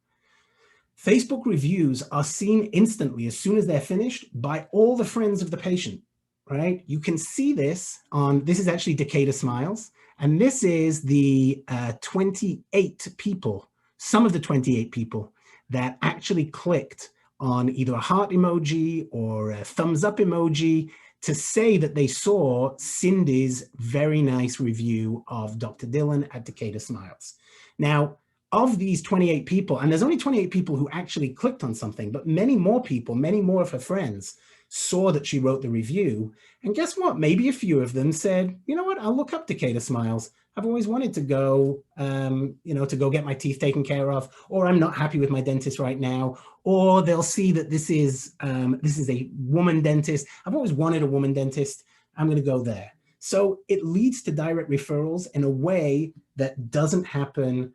Facebook reviews are seen instantly as soon as they're finished by all the friends of the patient, right? You can see this on, this is actually Decatur Smiles, and this is the 28 people, some of the 28 people that actually clicked on either a heart emoji or a thumbs up emoji to say that they saw Cindy's very nice review of Dr. Dillon at Decatur Smiles. Now, of these 28 people, and there's only 28 people who actually clicked on something, but many more people, many more of her friends saw that she wrote the review. And guess what? Maybe a few of them said, you know what, I'll look up Decatur Smiles. I've always wanted to go, to go get my teeth taken care of, or I'm not happy with my dentist right now, or they'll see that this is a woman dentist. I've always wanted a woman dentist. I'm going to go there. So it leads to direct referrals in a way that doesn't happen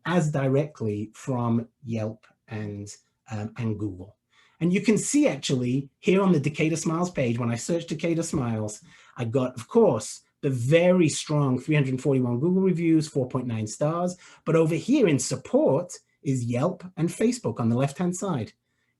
as directly from Yelp and Google. And you can see actually here on the Decatur Smiles page, when I searched Decatur Smiles, I got, of course, the very strong 341 Google reviews, 4.9 stars. But over here in support is Yelp and Facebook on the left-hand side,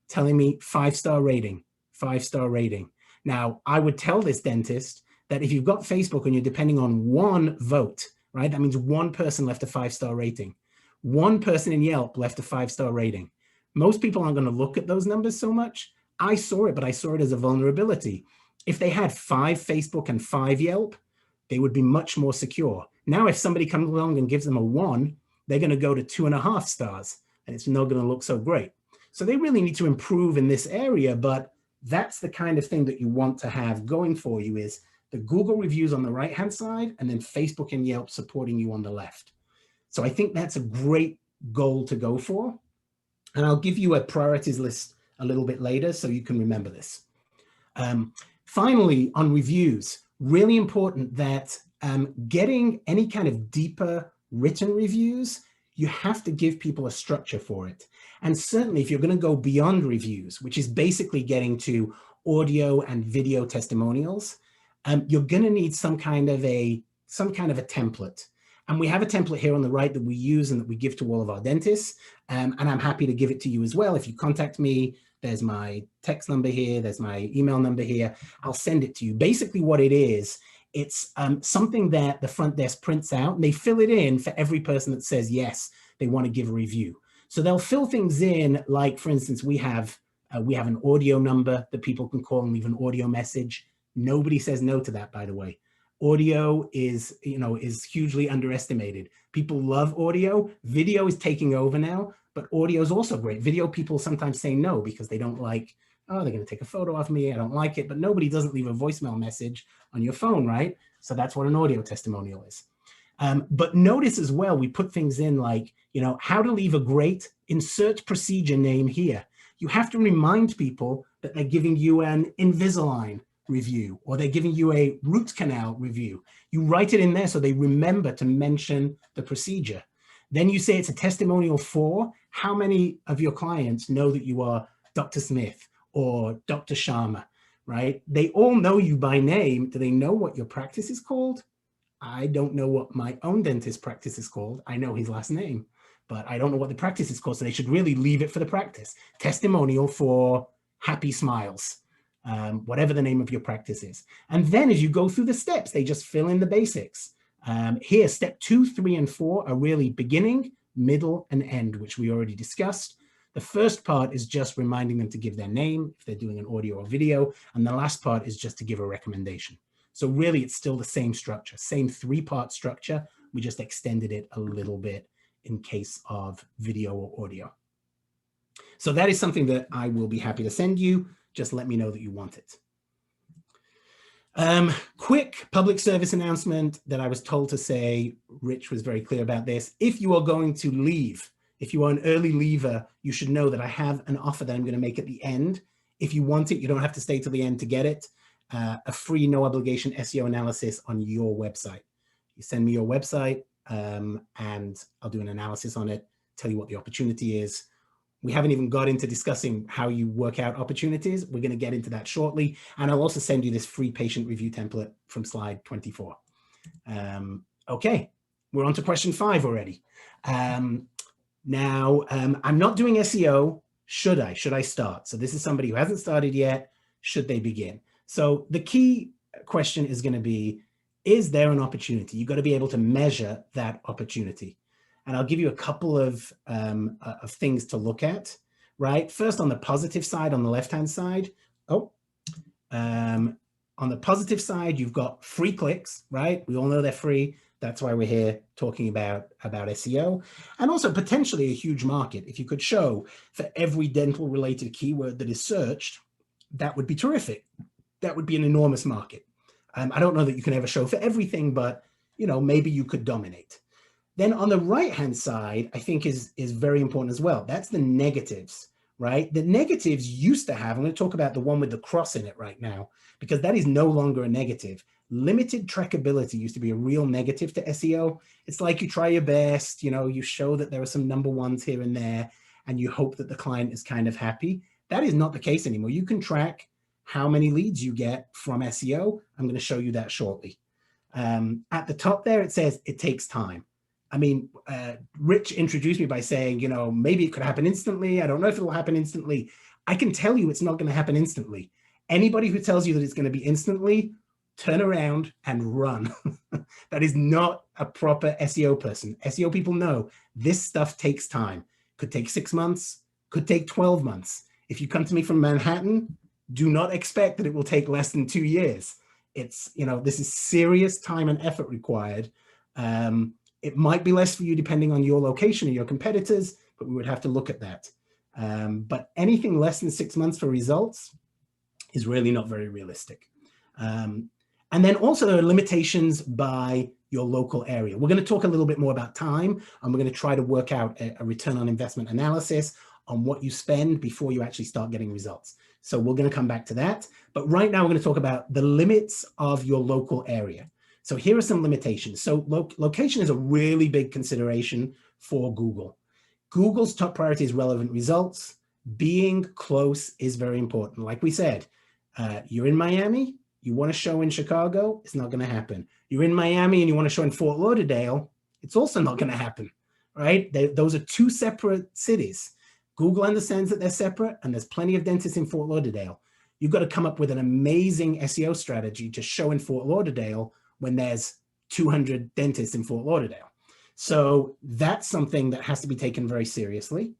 telling me 5-star rating, 5-star rating. Now, I would tell this dentist that if you've got Facebook and you're depending on one vote, right, that means one person left a 5-star rating. One person in Yelp left a 5-star rating. Most people aren't going to look at those numbers so much. I saw it, but I saw it as a vulnerability. If they had 5 Facebook and 5 Yelp, they would be much more secure. Now, if somebody comes along and gives them a 1, they're going to go to 2.5 stars, and it's not going to look so great. So they really need to improve in this area, but that's the kind of thing that you want to have going for you, is the Google reviews on the right-hand side and then Facebook and Yelp supporting you on the left. So I think that's a great goal to go for. And I'll give you a priorities list a little bit later so you can remember this. Finally, on reviews, really important that getting any kind of deeper written reviews, you have to give people a structure for it. And certainly if you're going to go beyond reviews, which is basically getting to audio and video testimonials, you're going to need some kind of a template. And we have a template here on the right that we use and that we give to all of our dentists. And I'm happy to give it to you as well. If you contact me, there's my text number here, there's my email number here. I'll send it to you. Basically what it is, it's something that the front desk prints out and they fill it in for every person that says, yes, they want to give a review. So they'll fill things in, like, for instance, we have an audio number that people can call and leave an audio message. Nobody says no to that, by the way. Audio is hugely underestimated. People love audio. Video is taking over now, but audio is also great. Video people sometimes say no because they don't like, oh, they're going to take a photo of me. I don't like it. But nobody doesn't leave a voicemail message on your phone, right? So that's what an audio testimonial is. But notice as well, we put things in like, how to leave a great insert procedure name here. You have to remind people that they're giving you an Invisalign review, or they're giving you a root canal review. You write it in there so they remember to mention the procedure. Then you say it's a testimonial for how many of your clients know that you are Dr. Smith or Dr. Sharma, right? They all know you by name. Do they know what your practice is called? I don't know what my own dentist practice is called. I know his last name, but I don't know what the practice is called. So they should really leave it for the practice. Testimonial for Happy Smiles. Whatever the name of your practice is. And then as you go through the steps, they just fill in the basics. Here, step 2, 3, and 4 are really beginning, middle, and end, which we already discussed. The first part is just reminding them to give their name, if they're doing an audio or video. And the last part is just to give a recommendation. So really, it's still the same structure, same 3-part structure. We just extended it a little bit in case of video or audio. So that is something that I will be happy to send you. Just let me know that you want it. Quick public service announcement that I was told to say. Rich was very clear about this. If you are going to leave, if you are an early leaver, you should know that I have an offer that I'm going to make at the end. If you want it, you don't have to stay till the end to get it. A free, no obligation SEO analysis on your website. You send me your website and I'll do an analysis on it, tell you what the opportunity is. We haven't even got into discussing how you work out opportunities. We're going to get into that shortly. And I'll also send you this free patient review template from slide 24. Okay, we're on to question 5 already. Now, I'm not doing SEO. Should I? Should I start? So this is somebody who hasn't started yet. Should they begin? So the key question is going to be, is there an opportunity? You've got to be able to measure that opportunity. And I'll give you a couple of things to look at, right? First, on the positive side, on the left-hand side. On the positive side, you've got free clicks, right? We all know they're free. That's why we're here talking about SEO. And also potentially a huge market. If you could show for every dental-related keyword that is searched, that would be terrific. That would be an enormous market. I don't know that you can ever show for everything, but maybe you could dominate. Then on the right-hand side, I think is very important as well. That's the negatives, right? The negatives used to have, I'm going to talk about the one with the cross in it right now, because that is no longer a negative. Limited trackability used to be a real negative to SEO. It's like you try your best, you show that there are some number ones here and there, and you hope that the client is kind of happy. That is not the case anymore. You can track how many leads you get from SEO. I'm going to show you that shortly. At the top there, it says it takes time. I mean, Rich introduced me by saying, maybe it could happen instantly. I don't know if it will happen instantly. I can tell you it's not going to happen instantly. Anybody who tells you that it's going to be instantly turn around and run. That is not a proper SEO person. SEO people know this stuff takes time. Could take 6 months, could take 12 months. If you come to me from Manhattan, do not expect that it will take less than 2 years. It's, you know, this is serious time and effort required. It might be less for you depending on your location or your competitors, but we would have to look at that. But anything less than 6 months for results is really not very realistic. And then also there are limitations by your local area. We're going to talk a little bit more about time, and we're going to try to work out a return on investment analysis on what you spend before you actually start getting results. So we're going to come back to that. But right now we're going to talk about the limits of your local area. So here are some limitations. So location is a really big consideration for Google. Google's top priority is relevant results. Being close is very important. Like we said, you're in Miami, you want to show in Chicago, it's not going to happen. You're in Miami and you want to show in Fort Lauderdale, it's also not going to happen, right? Those are two separate cities. Google understands that they're separate, and there's plenty of dentists in Fort Lauderdale. You've got to come up with an amazing SEO strategy to show in Fort Lauderdale when there's 200 dentists in Fort Lauderdale. So that's something that has to be taken very seriously.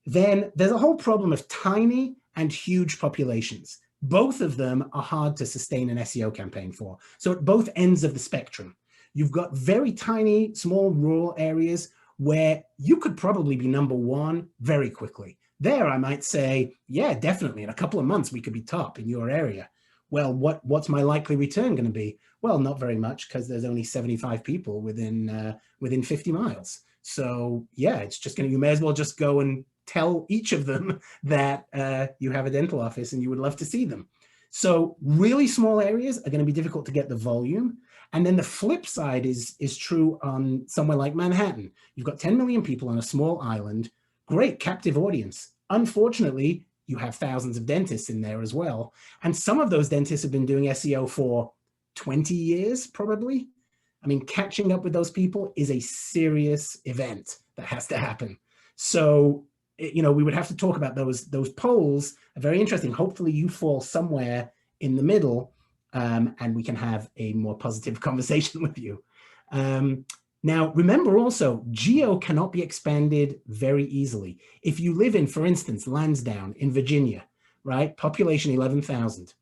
Then there's a whole problem of tiny and huge populations. Both of them are hard to sustain an SEO campaign for. So at both ends of the spectrum, you've got very tiny, small rural areas where you could probably be number one very quickly. There, I might say, yeah, definitely, in a couple of months, we could be top in your area. Well, what's my likely return going to be? Well, not very much, because there's only 75 people within 50 miles. So yeah, it's just going to, you may as well just go and tell each of them that you have a dental office and you would love to see them. So really small areas are going to be difficult to get the volume. And then the flip side is true on somewhere like Manhattan. You've got 10 million people on a small island, great captive audience. Unfortunately, you have thousands of dentists in there as well. And some of those dentists have been doing SEO for 20 years, probably. I mean, catching up with those people is a serious event that has to happen. So, you know, we would have to talk about those polls are very interesting. Hopefully you fall somewhere in the middle, and we can have a more positive conversation with you. Now, remember also, geo cannot be expanded very easily. If you live in, for instance, Lansdowne in Virginia, right, population 11,000,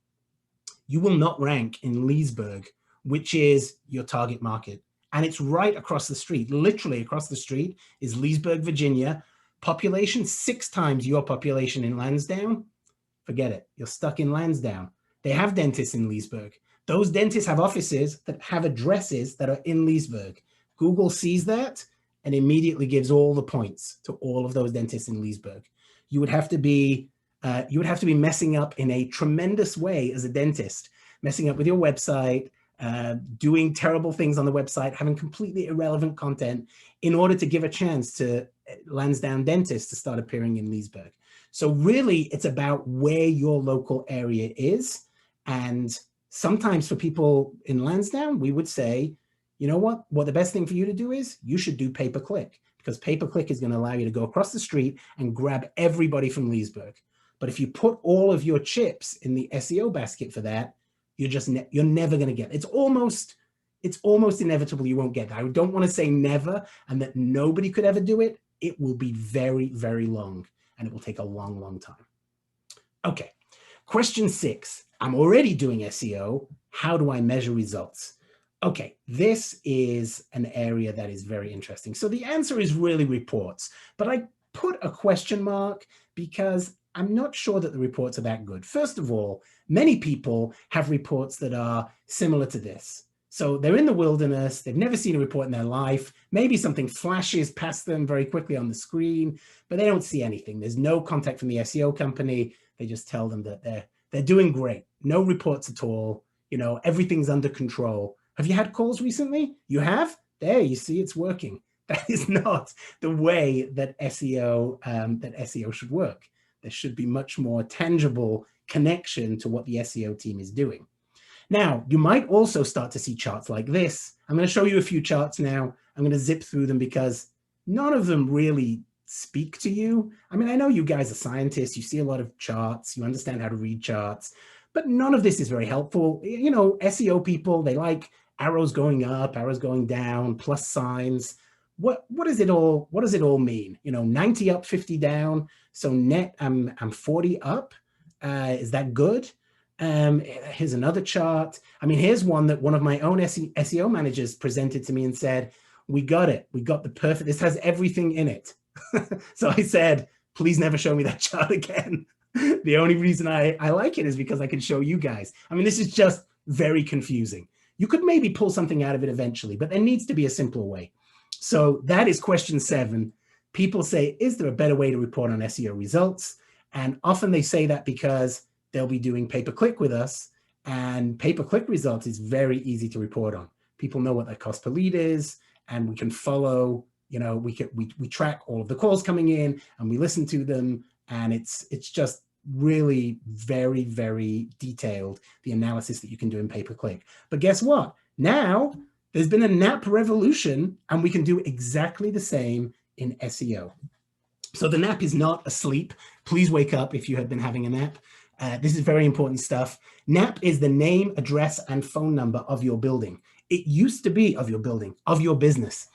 you will not rank in Leesburg, which is your target market. And it's right across the street, literally across the street is Leesburg, Virginia. Population 6 times your population in Lansdowne. Forget it, you're stuck in Lansdowne. They have dentists in Leesburg. Those dentists have offices that have addresses that are in Leesburg. Google sees that and immediately gives all the points to all of those dentists in Leesburg. You would have to be messing up in a tremendous way as a dentist, messing up with your website, doing terrible things on the website, having completely irrelevant content in order to give a chance to Lansdowne dentists to start appearing in Leesburg. So really, it's about where your local area is. And sometimes for people in Lansdowne, we would say, you know what the best thing for you to do is you should do pay-per-click, because pay-per-click is going to allow you to go across the street and grab everybody from Leesburg. But if you put all of your chips in the SEO basket for that, you're never going to get it. It's almost inevitable you won't get that. I don't want to say never and that nobody could ever do it. It will be very, very long, and it will take a long, long time. Okay, question 6. I'm already doing SEO. How do I measure results? Okay, this is an area that is very interesting. So the answer is really reports, but I put a question mark because I'm not sure that the reports are that good. First of all, many people have reports that are similar to this. So they're in the wilderness, they've never seen a report in their life, maybe something flashes past them very quickly on the screen, but they don't see anything. There's no contact from the SEO company. They just tell them that they're doing great. No reports at all. You know, everything's under control. Have you had calls recently? You have? There, you see, it's working. That is not the way that SEO should work. There should be much more tangible connection to what the SEO team is doing. Now, you might also start to see charts like this. I'm going to show you a few charts now. I'm going to zip through them because none of them really speak to you. I mean, I know you guys are scientists. You see a lot of charts. You understand how to read charts. but none of this is very helpful. You know, SEO people, they like arrows going up, arrows going down, plus signs. What does it all mean? You know, 90 up, 50 down. So net, I'm 40 up. Is that good? Here's another chart. I mean, here's one that one of my own SEO managers presented to me and said, we got it. We got the perfect, this has everything in it. So I said, please never show me that chart again. The only reason I like it is because I can show you guys. I mean, this is just very confusing. You could maybe pull something out of it eventually, but there needs to be a simpler way. So that is question 7. People say, is there a better way to report on SEO results? And often they say that because they'll be doing pay-per-click with us, and pay-per-click results is very easy to report on. People know what their cost per lead is, and we can follow, you know, we track all of the calls coming in and we listen to them. And it's just really very, very detailed, the analysis that you can do in pay-per-click. But guess what? Now there's been a NAP revolution, and we can do exactly the same in SEO. So the NAP is not asleep. Please wake up if you have been having a nap. This is very important stuff. NAP is the name, address, and phone number of your building. It used to be of your building, of your business,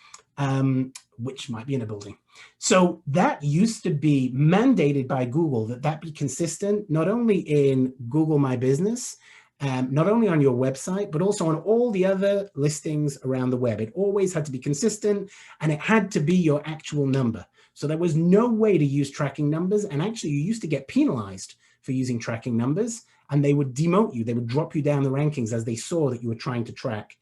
which might be in a building. So that used to be mandated by Google, that be consistent, not only in Google My Business, not only on your website, but also on all the other listings around the web. It always had to be consistent, and it had to be your actual number. So there was no way to use tracking numbers. And actually, you used to get penalized for using tracking numbers, and they would demote you. They would drop you down the rankings as they saw that you were trying to track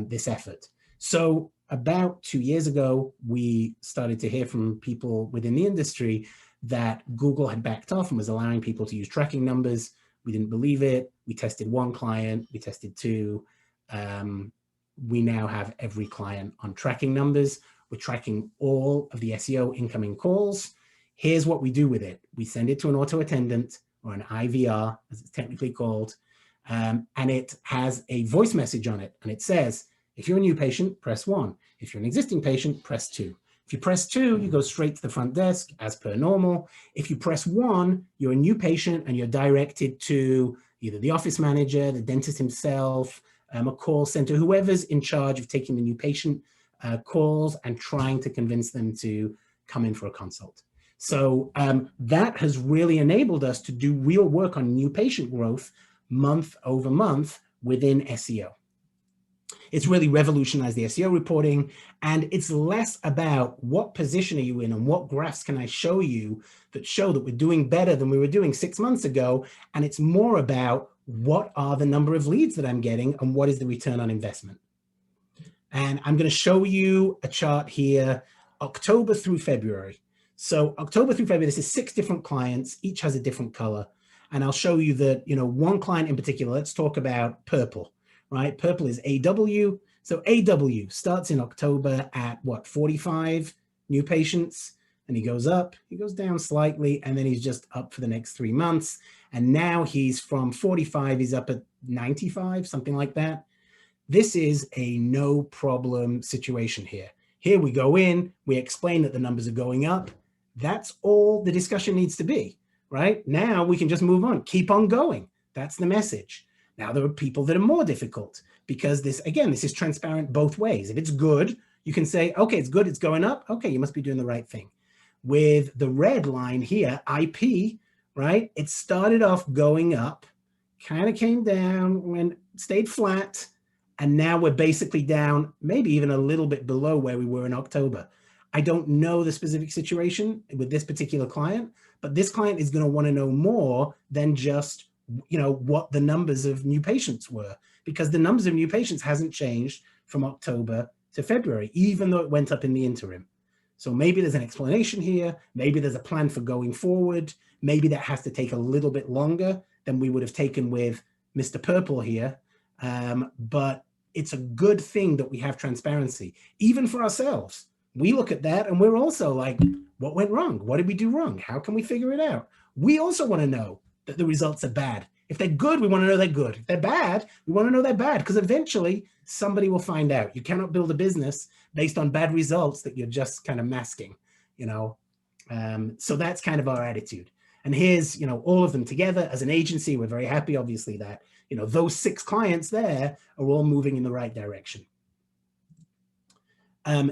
this effort. So about 2 years ago, we started to hear from people within the industry that Google had backed off and was allowing people to use tracking numbers. We didn't believe it. We tested 1 client, we tested 2. We now have every client on tracking numbers. We're tracking all of the SEO incoming calls. Here's what we do with it. We send it to an auto attendant, or an IVR, as it's technically called, and it has a voice message on it. And it says, if you're a new patient, press 1. If you're an existing patient, press 2. If you press 2, you go straight to the front desk as per normal. If you press 1, you're a new patient and you're directed to either the office manager, the dentist himself, a call center, whoever's in charge of taking the new patient calls and trying to convince them to come in for a consult. So that has really enabled us to do real work on new patient growth month over month within SEO. It's really revolutionized the SEO reporting, and it's less about what position are you in and what graphs can I show you that show that we're doing better than we were doing 6 months ago. And it's more about what are the number of leads that I'm getting and what is the return on investment. And I'm going to show you a chart here, October through February. So October through February, this is 6 different clients, each has a different color. And I'll show you that, you know, one client in particular, let's talk about purple, right? Purple is AW. So AW starts in October at what, 45 new patients, and he goes up, he goes down slightly, and then he's just up for the next 3 months. And now he's from 45, he's up at 95, something like that. This is a no problem situation here. Here we go in, we explain that the numbers are going up. That's all the discussion needs to be, right? Now we can just move on, keep on going. That's the message. Now there are people that are more difficult because this, again, this is transparent both ways. If it's good, you can say, okay, it's good, it's going up. Okay, you must be doing the right thing. With the red line here, IP, right? It started off going up, kind of came down, and stayed flat. And now we're basically down, maybe even a little bit below where we were in October. I don't know the specific situation with this particular client, but this client is going to want to know more than just, you know, what the numbers of new patients were, because the numbers of new patients hasn't changed from October to February, even though it went up in the interim. So maybe there's an explanation here. Maybe there's a plan for going forward. Maybe that has to take a little bit longer than we would have taken with Mr. Purple here. But it's a good thing that we have transparency, even for ourselves. We look at that and we're also like, what went wrong? What did we do wrong? How can we figure it out? We also want to know that the results are bad. If they're good, we want to know they're good. If they're bad, we want to know they're bad, because eventually somebody will find out. You cannot build a business based on bad results that you're just kind of masking, you know? So that's kind of our attitude. And here's, all of them together as an agency. We're very happy, obviously, that, those 6 clients there are all moving in the right direction.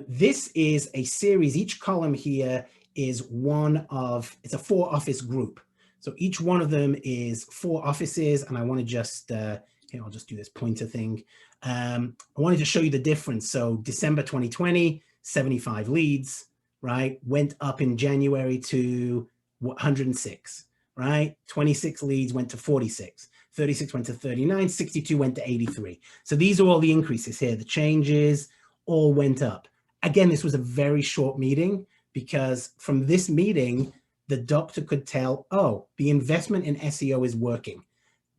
This is a series. Each column here is it's a 4 office group. So each one of them is 4 offices. And I want to just, here, I'll just do this pointer thing. I wanted to show you the difference. So December 2020, 75 leads, right? Went up in January to 106, right? 26 leads went to 46, 36 went to 39, 62 went to 83. So these are all the increases here. The changes all went up. Again, this was a very short meeting because from this meeting, the doctor could tell, oh, the investment in SEO is working.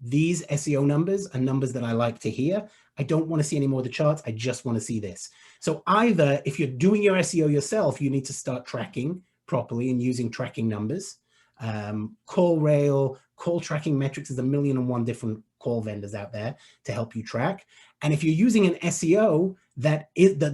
These SEO numbers are numbers that I like to hear. I don't want to see any more of the charts. I just want to see this. So either if you're doing your SEO yourself, you need to start tracking properly and using tracking numbers. CallRail, call tracking metrics, is 1,000,001 different call vendors out there to help you track. And if you're using an SEO that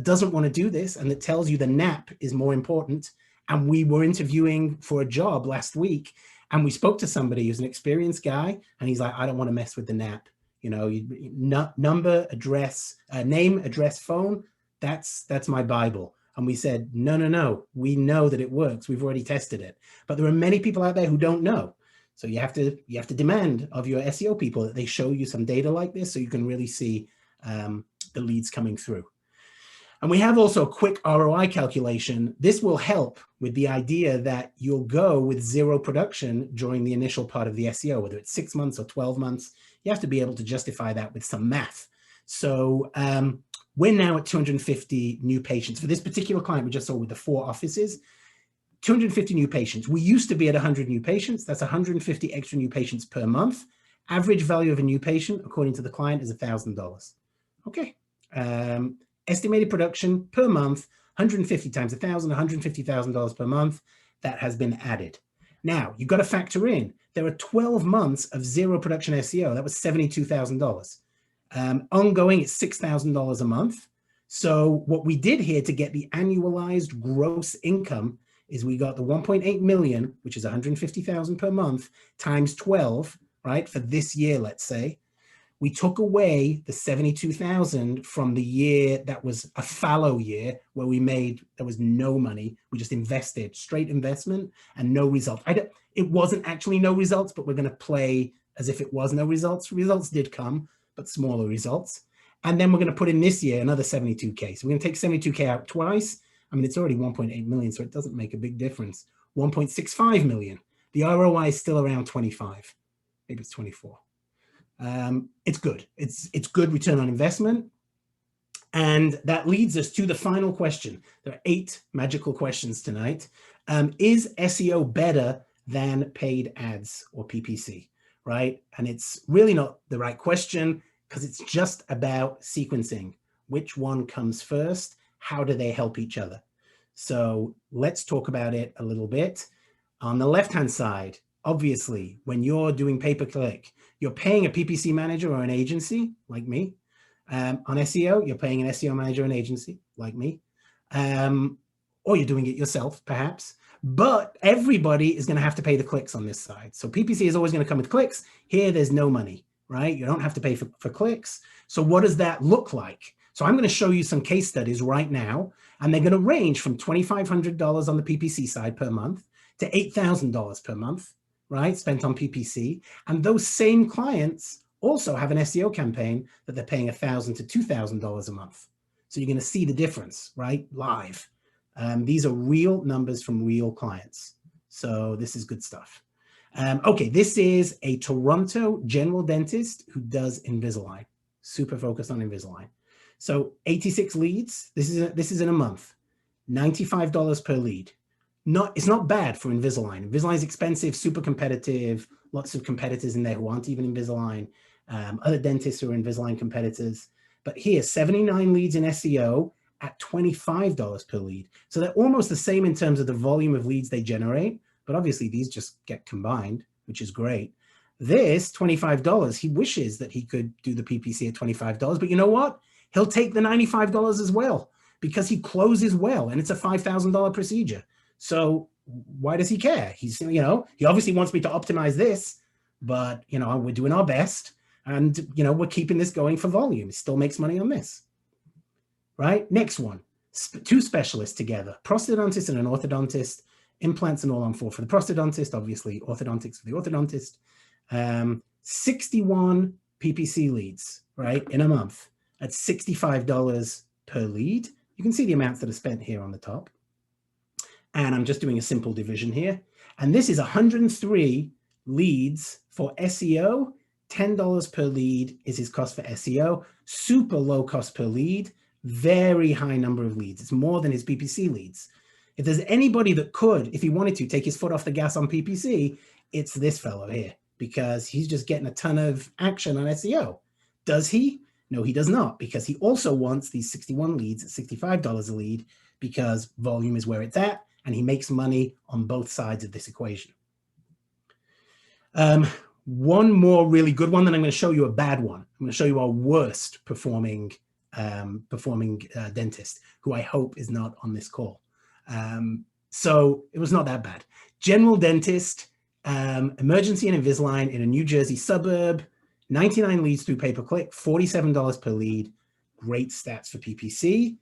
doesn't want to do this and that tells you the NAP is more important, and we were interviewing for a job last week and we spoke to somebody who's an experienced guy and he's like, I don't want to mess with the NAP. Number, address, name, address, phone, that's my Bible. And we said, no, we know that it works. We've already tested it. But there are many people out there who don't know. So you have to demand of your SEO people that they show you some data like this so you can really see the leads coming through. And we have also a quick ROI calculation. This will help with the idea that you'll go with 0 production during the initial part of the SEO, whether it's 6 months or 12 months. You have to be able to justify that with some math. So we're now at 250 new patients. For this particular client we just saw with the 4 offices, 250 new patients. We used to be at 100 new patients. That's 150 extra new patients per month. Average value of a new patient, according to the client, is $1,000. Okay. Estimated production per month, 150 times 1,000, $150,000 per month. That has been added. Now, you've got to factor in, there are 12 months of 0 production SEO. That was $72,000. Ongoing, it's $6,000 a month. So what we did here to get the annualized gross income is we got the 1.8 million, which is 150,000 per month, times 12, right? For this year, let's say. We took away the 72,000 from the year that was a fallow year where there was no money. We just invested, straight investment and no results. It wasn't actually no results, but we're going to play as if it was no results. Results did come, but smaller results. And then we're going to put in this year another 72K. So we're going to take 72K out twice. I mean, it's already 1.8 million, so it doesn't make a big difference. 1.65 million. The ROI is still around 25. Maybe it's 24. It's good. It's good return on investment. And that leads us to the final question. There are 8 magical questions tonight. Is SEO better than paid ads or PPC, right? And it's really not the right question because it's just about sequencing. Which one comes first? How do they help each other? So let's talk about it a little bit. On the left-hand side, obviously, when you're doing pay-per-click, you're paying a PPC manager or an agency like me. On SEO, you're paying an SEO manager or an agency like me. Or you're doing it yourself, perhaps. But everybody is going to have to pay the clicks on this side. So PPC is always going to come with clicks. Here, there's no money, right? You don't have to pay for clicks. So what does that look like? So I'm going to show you some case studies right now, and they're going to range from $2,500 on the PPC side per month to $8,000 per month, right, spent on PPC. And those same clients also have an SEO campaign that they're paying $1,000 to $2,000 a month. So you're going to see the difference, right, live. These are real numbers from real clients. So this is good stuff. Okay, this is a Toronto general dentist who does Invisalign, super focused on Invisalign. So 86 leads, this is in a month, $95 per lead. It's not bad for Invisalign. Invisalign is expensive, super competitive, lots of competitors in there who aren't even Invisalign, other dentists who are Invisalign competitors. But here, 79 leads in SEO at $25 per lead. So they're almost the same in terms of the volume of leads they generate, but obviously these just get combined, which is great. This, $25, he wishes that he could do the PPC at $25, but you know what? He'll take the $95 as well because he closes well and it's a $5,000 procedure. So why does he care? He's, he obviously wants me to optimize this, but, we're doing our best and, we're keeping this going for volume. It still makes money on this, right? Next one, two specialists together, prosthodontist and an orthodontist, implants and all on four for the prosthodontist, obviously orthodontics for the orthodontist, 61 PPC leads, right, in a month at $65 per lead. You can see the amounts that are spent here on the top. And I'm just doing a simple division here. And this is 103 leads for SEO. $10 per lead is his cost for SEO. Super low cost per lead, very high number of leads. It's more than his PPC leads. If there's anybody that could, if he wanted to, take his foot off the gas on PPC, it's this fellow here, because he's just getting a ton of action on SEO. Does he? No, he does not, because he also wants these 61 leads at $65 a lead, because volume is where it's at, and he makes money on both sides of this equation. One more really good one, then I'm going to show you a bad one. I'm going to show you our worst performing dentist, who I hope is not on this call. So it was not that bad. General dentist, emergency and Invisalign in a New Jersey suburb, 99 leads through pay-per-click, $47 per lead. Great stats for PPC.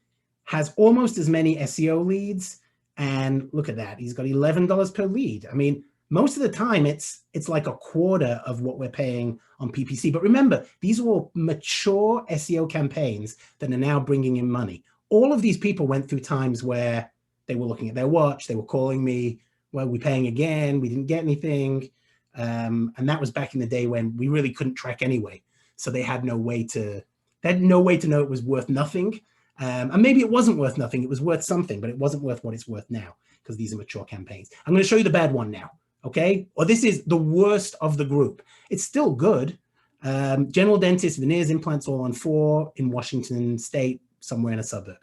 Has almost as many SEO leads. And look at that. He's got $11 per lead. I mean, most of the time it's like a quarter of what we're paying on PPC. But remember, these are all mature SEO campaigns that are now bringing in money. All of these people went through times where they were looking at their watch. They were calling me, well, we're paying again. We didn't get anything. And that was back in the day when we really couldn't track anyway. So they had no way to know it was worth nothing. And maybe it wasn't worth nothing. It was worth something, but it wasn't worth what it's worth now, because these are mature campaigns. I'm going to show you the bad one now. Okay. Or this is the worst of the group. It's still good. General dentist, veneers, implants, all on four in Washington State, somewhere in a suburb.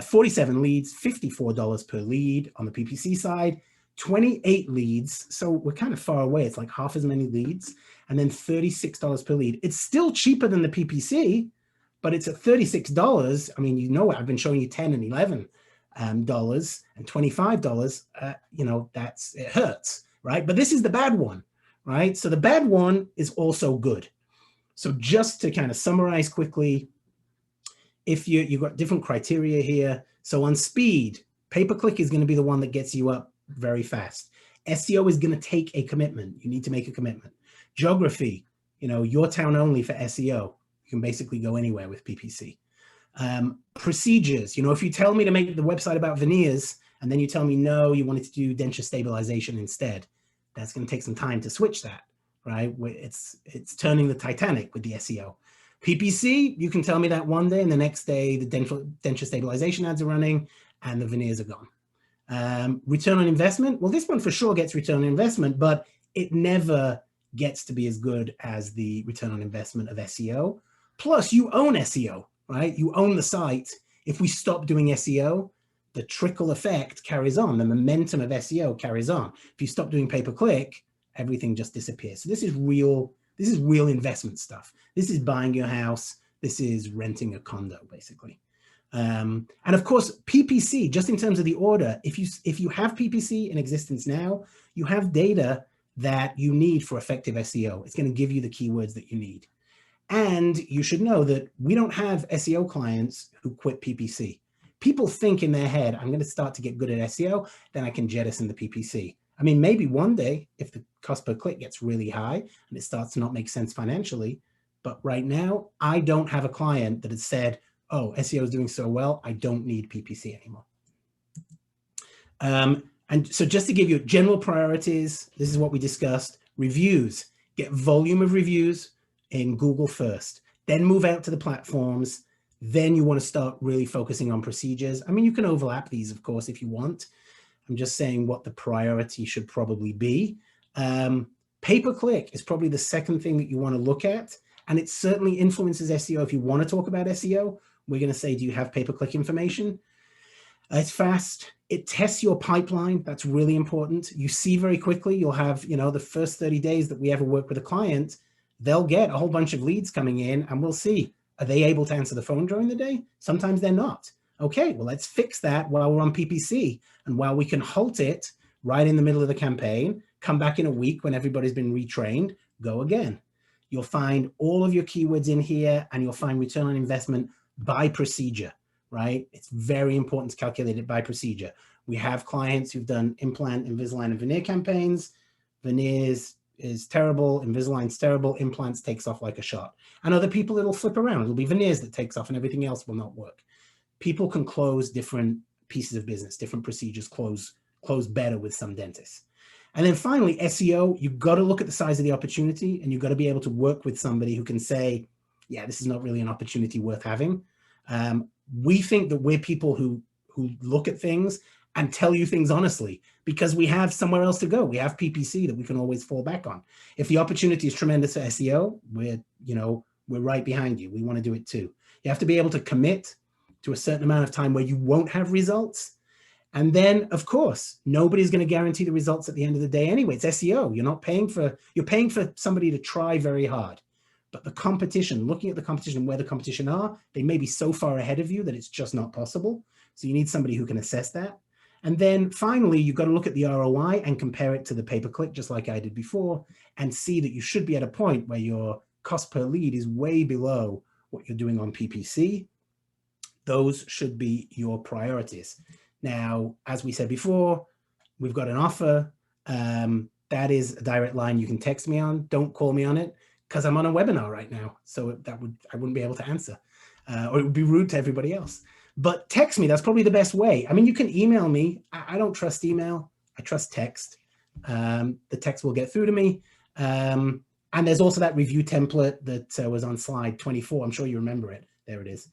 47 leads, $54 per lead on the PPC side. 28 leads, so we're kind of far away. It's like half as many leads, and then $36 per lead. It's still cheaper than the PPC, but it's at $36. I mean, I've been showing you $10 and $11 dollars and $25. It hurts, right? But this is the bad one, right? So the bad one is also good. So just to kind of summarize quickly, if you've got different criteria here. So on speed, pay-per-click is going to be the one that gets you up very fast. SEO is going to take a commitment. You need to make a commitment. Geography, your town only for SEO. You can basically go anywhere with PPC. Procedures, if you tell me to make the website about veneers and then you tell me, no, you wanted to do denture stabilization instead, that's going to take some time to switch that, right? It's turning the Titanic with the SEO. PPC, you can tell me that one day and the next day the denture stabilization ads are running and the veneers are gone. Return on investment. Well, this one for sure gets return on investment, but it never gets to be as good as the return on investment of SEO. Plus, you own SEO, right? You own the site. If we stop doing SEO, the trickle effect carries on. The momentum of SEO carries on. If you stop doing pay-per-click, everything just disappears. So this is real investment stuff. This is buying your house. This is renting a condo, basically. And of course, PPC, just in terms of the order, if you have PPC in existence now, you have data that you need for effective SEO. It's going to give you the keywords that you need. And you should know that we don't have SEO clients who quit PPC. People think in their head, I'm going to start to get good at SEO, then I can jettison the PPC. I mean, maybe one day if the cost per click gets really high and it starts to not make sense financially. But right now, I don't have a client that has said, oh, SEO is doing so well, I don't need PPC anymore. And so just to give you general priorities, this is what we discussed. Reviews, get volume of reviews in Google first, then move out to the platforms. Then you want to start really focusing on procedures. I mean, you can overlap these, of course, if you want. I'm just saying what the priority should probably be. Pay-per-click is probably the second thing that you want to look at. And it certainly influences SEO. If you want to talk about SEO, we're going to say, do you have pay-per-click information? It's fast. It tests your pipeline. That's really important. You see very quickly, you'll have, the first 30 days that we ever work with a client, they'll get a whole bunch of leads coming in and we'll see, are they able to answer the phone during the day? Sometimes they're not. Okay, well, let's fix that while we're on PPC. And while we can halt it, right in the middle of the campaign, come back in a week when everybody's been retrained, go again. You'll find all of your keywords in here, and you'll find return on investment by procedure, right? It's very important to calculate it by procedure. We have clients who've done implant, Invisalign, and veneer campaigns. Veneers is terrible, Invisalign's terrible, implants takes off like a shot. And other people, it'll flip around. It'll be veneers that takes off and everything else will not work. People can close different pieces of business, different procedures close better with some dentists. And then finally, SEO, you've got to look at the size of the opportunity, and you've got to be able to work with somebody who can say, yeah, this is not really an opportunity worth having. We think that we're people who look at things and tell you things honestly, because we have somewhere else to go. We have PPC that we can always fall back on. If the opportunity is tremendous for SEO, we're right behind you. We want to do it too. You have to be able to commit to a certain amount of time where you won't have results. And then, of course, nobody's going to guarantee the results at the end of the day anyway. It's SEO. You're paying for somebody to try very hard. But the competition, looking at the competition and where the competition are, they may be so far ahead of you that it's just not possible. So you need somebody who can assess that. And then finally, you've got to look at the ROI and compare it to the pay-per-click, just like I did before, and see that you should be at a point where your cost per lead is way below what you're doing on PPC. Those should be your priorities. Now, as we said before, we've got an offer. That is a direct line you can text me on. Don't call me on it because I'm on a webinar right now. So I wouldn't be able to answer, or it would be rude to everybody else. But text me, that's probably the best way. I mean, you can email me. I don't trust email. I trust text. The text will get through to me. And there's also that review template that was on slide 24. I'm sure you remember it. There it is.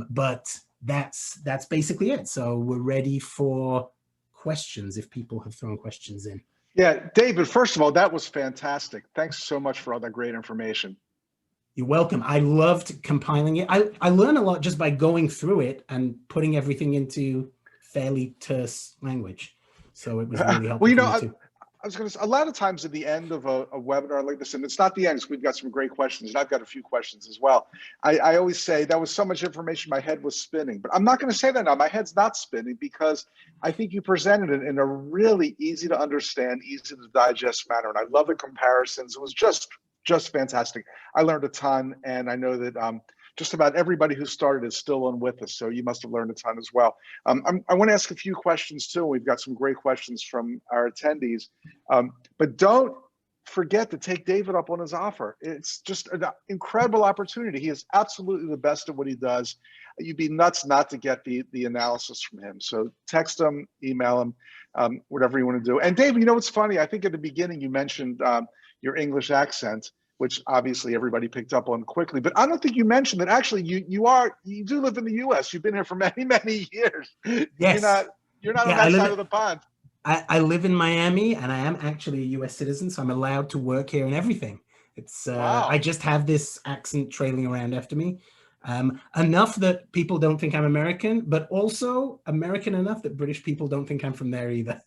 But that's basically it. So we're ready for questions if people have thrown questions in. Yeah, David, first of all, that was fantastic. Thanks so much for all that great information. You're welcome. I loved compiling it. I learn a lot just by going through it and putting everything into fairly terse language. So it was really helpful. Well, I was going to say, a lot of times at the end of a webinar like this, and it's not the end, because we've got some great questions, and I've got a few questions as well. I always say that was so much information, my head was spinning. But I'm not going to say that now. My head's not spinning because I think you presented it in a really easy to understand, easy to digest manner. And I love the comparisons. It was just fantastic. I learned a ton, and I know that just about everybody who started is still on with us, so you must have learned a ton as well. I want to ask a few questions too. We've got some great questions from our attendees, but don't forget to take David up on his offer. It's just an incredible opportunity. He is absolutely the best at what he does. You'd be nuts not to get the analysis from him. So text him, email him, whatever you want to do. And David, you know what's funny? I think at the beginning you mentioned your English accent, which obviously everybody picked up on quickly. But I don't think you mentioned that actually you do live in the US. You've been here for many, many years. Yes. You're not on that side of the pond. I live in Miami, and I am actually a US citizen, so I'm allowed to work here and everything. It's wow. I just have this accent trailing around after me. Enough that people don't think I'm American, but also American enough that British people don't think I'm from there either.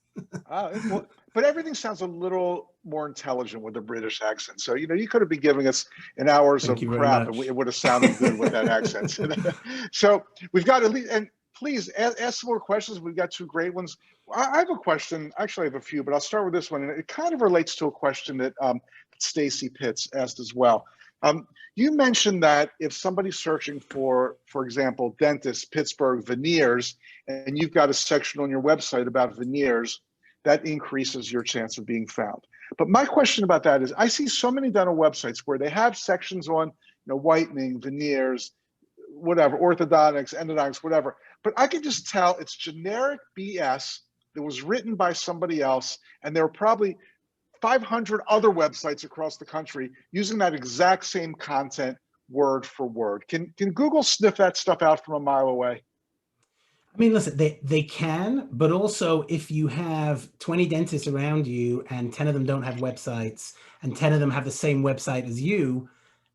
Well, but everything sounds a little more intelligent with a British accent. So, you could have been giving us an hours of crap and it would have sounded good with that accent. So we've got at least, and please ask some more questions. We've got two great ones. I have a question. Actually, I have a few, but I'll start with this one. And it kind of relates to a question that Stacy Pitts asked as well. You mentioned that if somebody's searching for example, dentist, Pittsburgh, veneers, and you've got a section on your website about veneers, that increases your chance of being found. But my question about that is, I see so many dental websites where they have sections on whitening, veneers, whatever, orthodontics, endodontics, whatever. But I can just tell it's generic BS that was written by somebody else, and there are probably 500 other websites across the country using that exact same content word for word. Can Google sniff that stuff out from a mile away? I mean, listen, they can, but also if you have 20 dentists around you and 10 of them don't have websites and 10 of them have the same website as you,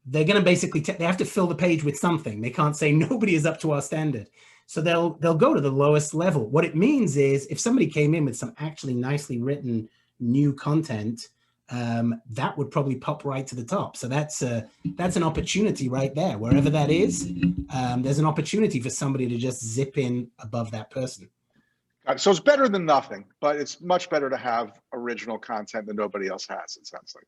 they're going to basically, they have to fill the page with something. They can't say nobody is up to our standard. So they'll go to the lowest level. What it means is if somebody came in with some actually nicely written new content, that would probably pop right to the top. So that's an opportunity right there. Wherever that is, there's an opportunity for somebody to just zip in above that person. So it's better than nothing, but it's much better to have original content that nobody else has, it sounds like.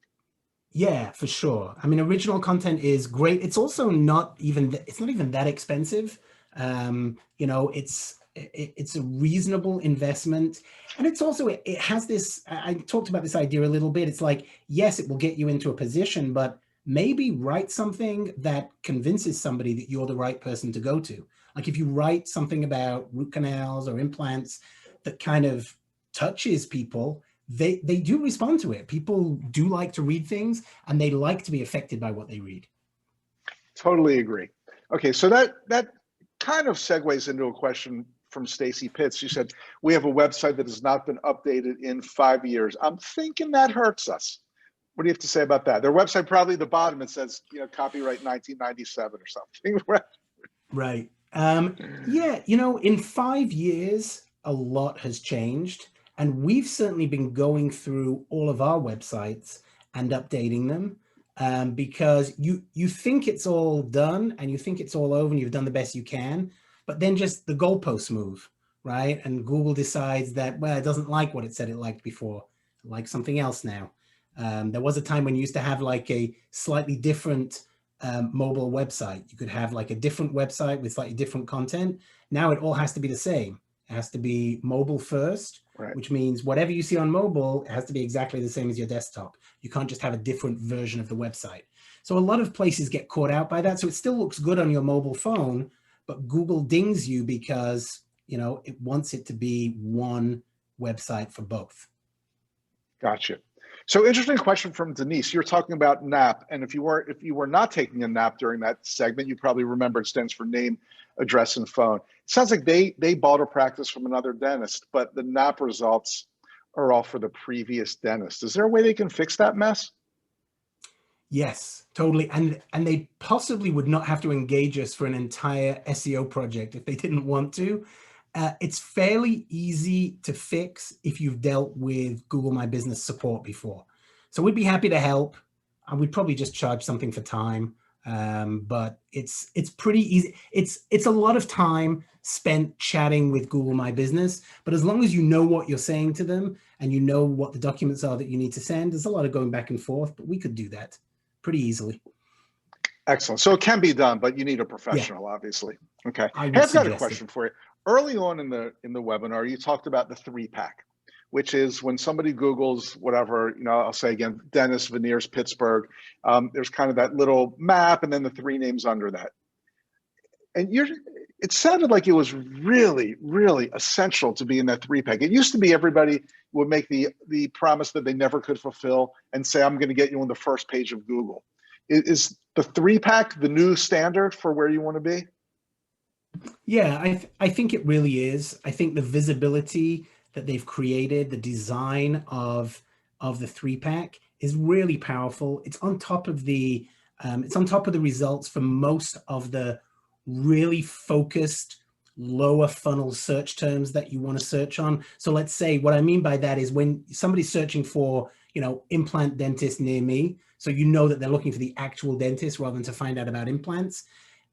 Yeah, for sure. I mean, original content is great. It's also not even, it's not even that expensive. You know, it's a reasonable investment. And it's also, it has this, I talked about this idea a little bit. It's like, yes, it will get you into a position, but maybe write something that convinces somebody that you're the right person to go to. Like if you write something about root canals or implants that kind of touches people, they do respond to it. People do like to read things and they like to be affected by what they read. Totally agree. Okay, so that kind of segues into a question from Stacy Pitts. She said, we have a website that has not been updated in 5 years. I'm thinking that hurts us. What do you have to say about that? Their website, probably at the bottom, it says, you know, copyright 1997 or something. Right. Yeah, you know, in 5 years, a lot has changed. And we've certainly been going through all of our websites and updating them because you think it's all done and you think it's all over and you've done the best you can, but then just the goalposts move, right? And Google decides that, well, it doesn't like what it said it liked before, it likes something else now. There was a time when you used to have like a slightly different mobile website. You could have like a different website with slightly different content. Now it all has to be the same. It has to be mobile first, Right. which means whatever you see on mobile, it has to be exactly the same as your desktop. You can't just have a different version of the website. So a lot of places get caught out by that. So it still looks good on your mobile phone, but Google dings you because, you know, it wants it to be one website for both. Gotcha. So interesting question from Denise. You're talking about NAP, and if you were not taking a nap during that segment, you probably remember it stands for name, address, and phone. It sounds like they bought a practice from another dentist, but the NAP results are all for the previous dentist. Is there a way they can fix that mess? Yes, totally. And they possibly would not have to engage us for an entire SEO project if they didn't want to. It's fairly easy to fix if you've dealt with Google My Business support before. So we'd be happy to help. And we'd probably just charge something for time. But it's pretty easy. It's a lot of time spent chatting with Google My Business. But as long as you know what you're saying to them and you know what the documents are that you need to send, there's a lot of going back and forth, but we could do that pretty easily. Excellent. So it can be done, but you need a Yeah, professional, obviously. Okay. I Hey, would I've got a suggest it. question for you. Early on in the webinar, you talked about the 3-pack, which is when somebody Googles whatever, you know, I'll say again, Dennis Veneers, Pittsburgh. There's kind of that little map and then the 3 names under that. And it sounded like it was really, really essential to be in that 3-pack. It used to be everybody would make the promise that they never could fulfill and say, I'm going to get you on the first page of Google. Is the 3-pack the new standard for where you want to be? Yeah, I think it really is. I think the visibility that they've created, the design of the 3-pack is really powerful. It's on top of the results for most of the really focused lower funnel search terms that you want to search on. So let's say what I mean by that is when somebody's searching for, you know, implant dentist near me, so you know that they're looking for the actual dentist rather than to find out about implants.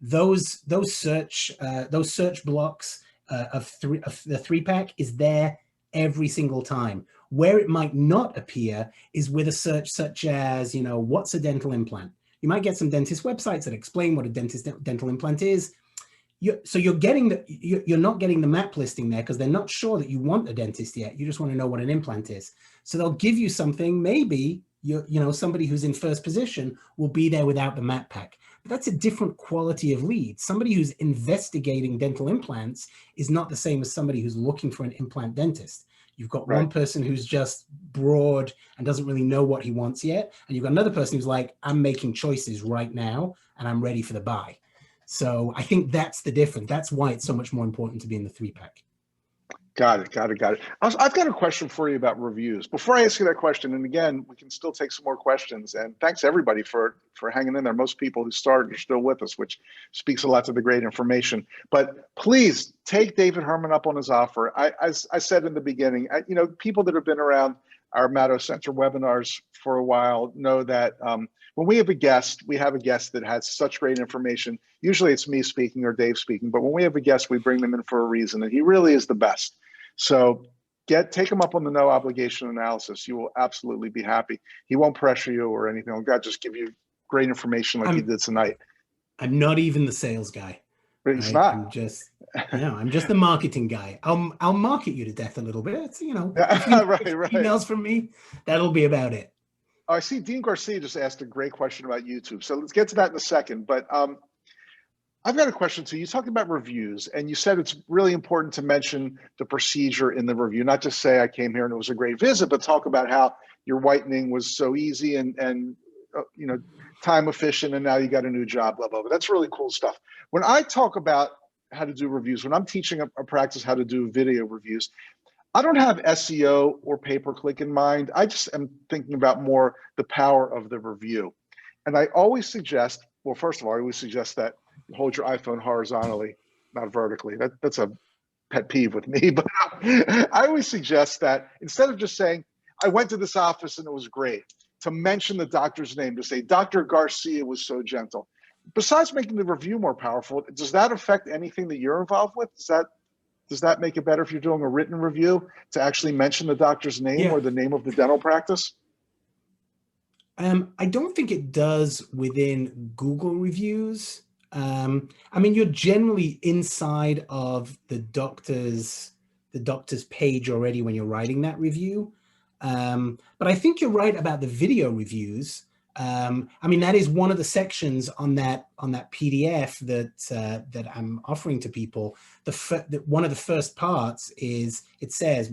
Those search blocks of the 3-pack is there every single time. Where it might not appear is with a search such as, you know, what's a dental implant? You might get some dentist websites that explain what a dental implant is. So you're not getting the map listing there because they're not sure that you want a dentist yet. You just want to know what an implant is. So they'll give you something. Maybe you know, somebody who's in first position will be there without the map pack. But that's a different quality of lead. Somebody who's investigating dental implants is not the same as somebody who's looking for an implant dentist. You've got one person who's just broad and doesn't really know what he wants yet. And you've got another person who's like, I'm making choices right now and I'm ready for the buy. So I think that's the difference. That's why it's so much more important to be in the 3-pack. Got it. I've got a question for you about reviews. Before I ask you that question, and again, we can still take some more questions. And thanks everybody for hanging in there. Most people who started are still with us, which speaks a lot to the great information. But please take David Hermann up on his offer. As I said in the beginning, you know, people that have been around our Matto Center webinars for a while know that when we have a guest that has such great information. Usually it's me speaking or Dave speaking, but when we have a guest, we bring them in for a reason, and he really is the best. So take him up on the no obligation analysis. You will absolutely be happy. He won't pressure you or anything like that. Just give you great information like he did tonight. I'm not even the sales guy. But he's Right? not. I'm just the marketing guy. I'll market you to death a little bit. If you right. emails from me, that'll be about it. Oh, I see Dean Garcia just asked a great question about YouTube. So let's get to that in a second. But I've got a question too. You talked about reviews, and you said it's really important to mention the procedure in the review, not just say I came here and it was a great visit, but talk about how your whitening was so easy and time efficient, and now you got a new job, blah, blah, blah. That's really cool stuff. When I talk about how to do reviews, when I'm teaching a practice how to do video reviews, I don't have SEO or pay-per-click in mind. I just am thinking about more the power of the review. And I always suggest, well, first of all, I always suggest that you hold your iPhone horizontally, not vertically. That's a pet peeve with me. But I always suggest that instead of just saying, I went to this office and it was great, to mention the doctor's name, to say, Dr. Garcia was so gentle. Besides making the review more powerful, does that affect anything that you're involved with? Does that make it better if you're doing a written review to actually mention the doctor's name or the name of the dental practice? I don't think it does within Google reviews. I mean, you're generally inside of the doctor's page already when you're writing that review. But I think you're right about the video reviews. I mean, that is one of the sections on that PDF that I'm offering to people. One of the first parts is, it says,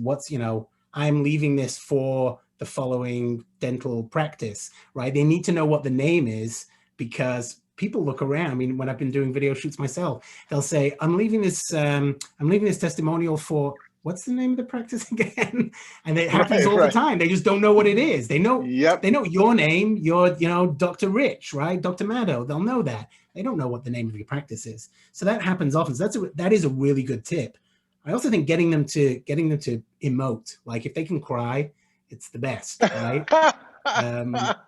I'm leaving this for the following dental practice, right? They need to know what the name is, because people look around. I mean, when I've been doing video shoots myself, they'll say, I'm leaving this testimonial for, what's the name of the practice again? And it happens all the time. They just don't know what it is. They know, they know your name, you're, Dr. Rich, right? Dr. Maddo, they'll know that. They don't know what the name of your practice is. So that happens often. So that is a really good tip. I also think getting them to emote, like if they can cry, it's the best, right?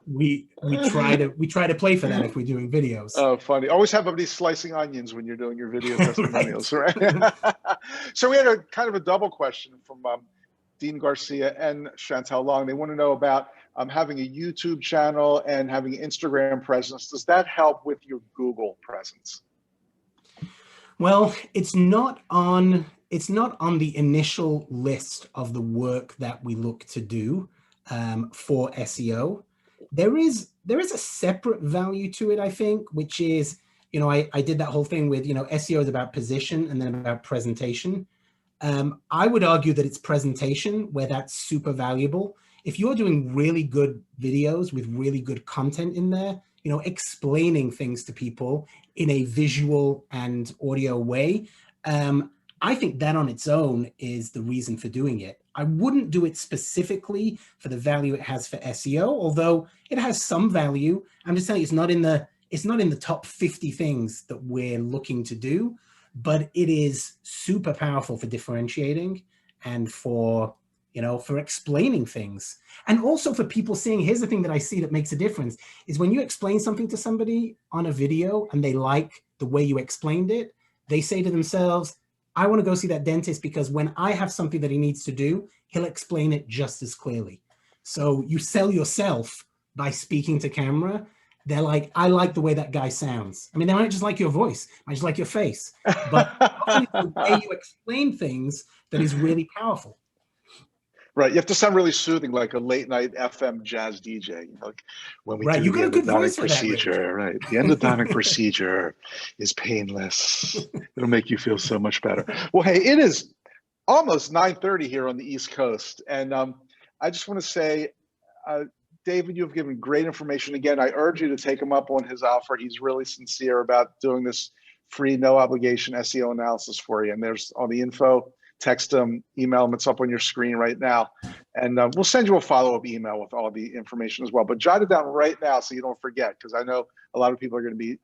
We try to play for that if we're doing videos. Oh, funny. Always have somebody slicing onions when you're doing your video testimonials, right? So we had a kind of a double question from Dean Garcia and Chantel Long. They want to know about having a YouTube channel and having an Instagram presence. Does that help with your Google presence? Well, it's not on the initial list of the work that we look to do for SEO. There is a separate value to it, I think, which is, I did that whole thing with, SEO is about position and then about presentation. I would argue that it's presentation where that's super valuable. If you're doing really good videos with really good content in there, explaining things to people in a visual and audio way, I think that on its own is the reason for doing it. I wouldn't do it specifically for the value it has for SEO, although it has some value. I'm just saying it's not in the top 50 things that we're looking to do, but it is super powerful for differentiating and for explaining things. And also for people seeing, here's the thing that I see that makes a difference, is when you explain something to somebody on a video and they like the way you explained it, they say to themselves, I want to go see that dentist because when I have something that he needs to do, he'll explain it just as clearly. So you sell yourself by speaking to camera. They're like, I like the way that guy sounds. I mean, they might just like your voice, might just like your face, but often it's the way you explain things that is really powerful. Right, you have to sound really soothing, like a late night FM jazz DJ. Like when we do the endodontic procedure, right? The endodontic procedure is painless. It'll make you feel so much better. Well, hey, it is almost 9:30 here on the East Coast, and I just want to say, David, you've given great information. Again, I urge you to take him up on his offer. He's really sincere about doing this free, no obligation SEO analysis for you. And there's all the info. Text them, email them. It's up on your screen right now. And we'll send you a follow-up email with all the information as well. But jot it down right now so you don't forget, because I know a lot of people are going to be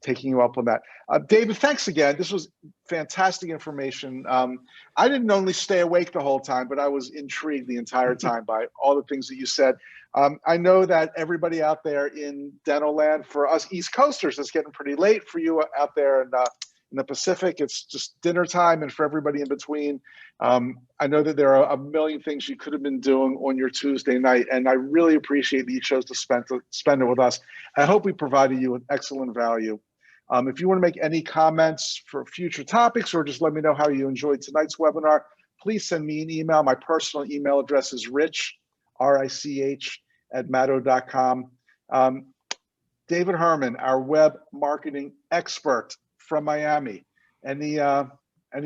taking you up on that. David, thanks again. This was fantastic information. I didn't only stay awake the whole time, but I was intrigued the entire time by all the things that you said. I know that everybody out there in dental land, for us East Coasters, it's getting pretty late. For you out there in in the Pacific, it's just dinner time, and for everybody in between, I know that there are a million things you could have been doing on your Tuesday night, and I really appreciate that you chose to spend it with us. I hope we provided you with excellent value. If you want to make any comments for future topics, or just let me know how you enjoyed tonight's webinar, please send me an email. My personal email address is rich, R-I-C-H, @matto.com. David Hermann, our web marketing expert from Miami. Any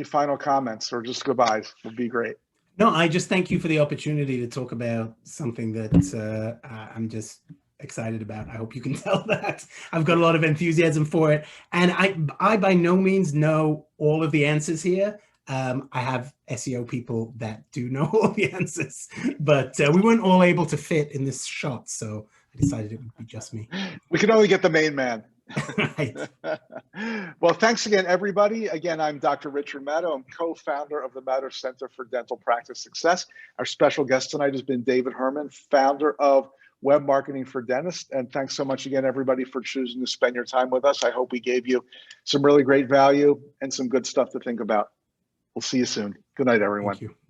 final comments or just goodbyes would be great. No, I just thank you for the opportunity to talk about something that I'm just excited about. I hope you can tell that. I've got a lot of enthusiasm for it. And I by no means know all of the answers here. I have SEO people that do know all the answers, but we weren't all able to fit in this shot. So I decided it would be just me. We can only get the main man. Right. Well, thanks again, everybody. Again, I'm Dr. Richard Matto. I'm co-founder of the Matto Center for Dental Practice Success. Our special guest tonight has been David Hermann, founder of Web Marketing for Dentists. And thanks so much again, everybody, for choosing to spend your time with us. I hope we gave you some really great value and some good stuff to think about. We'll see you soon. Good night, everyone. Thank you.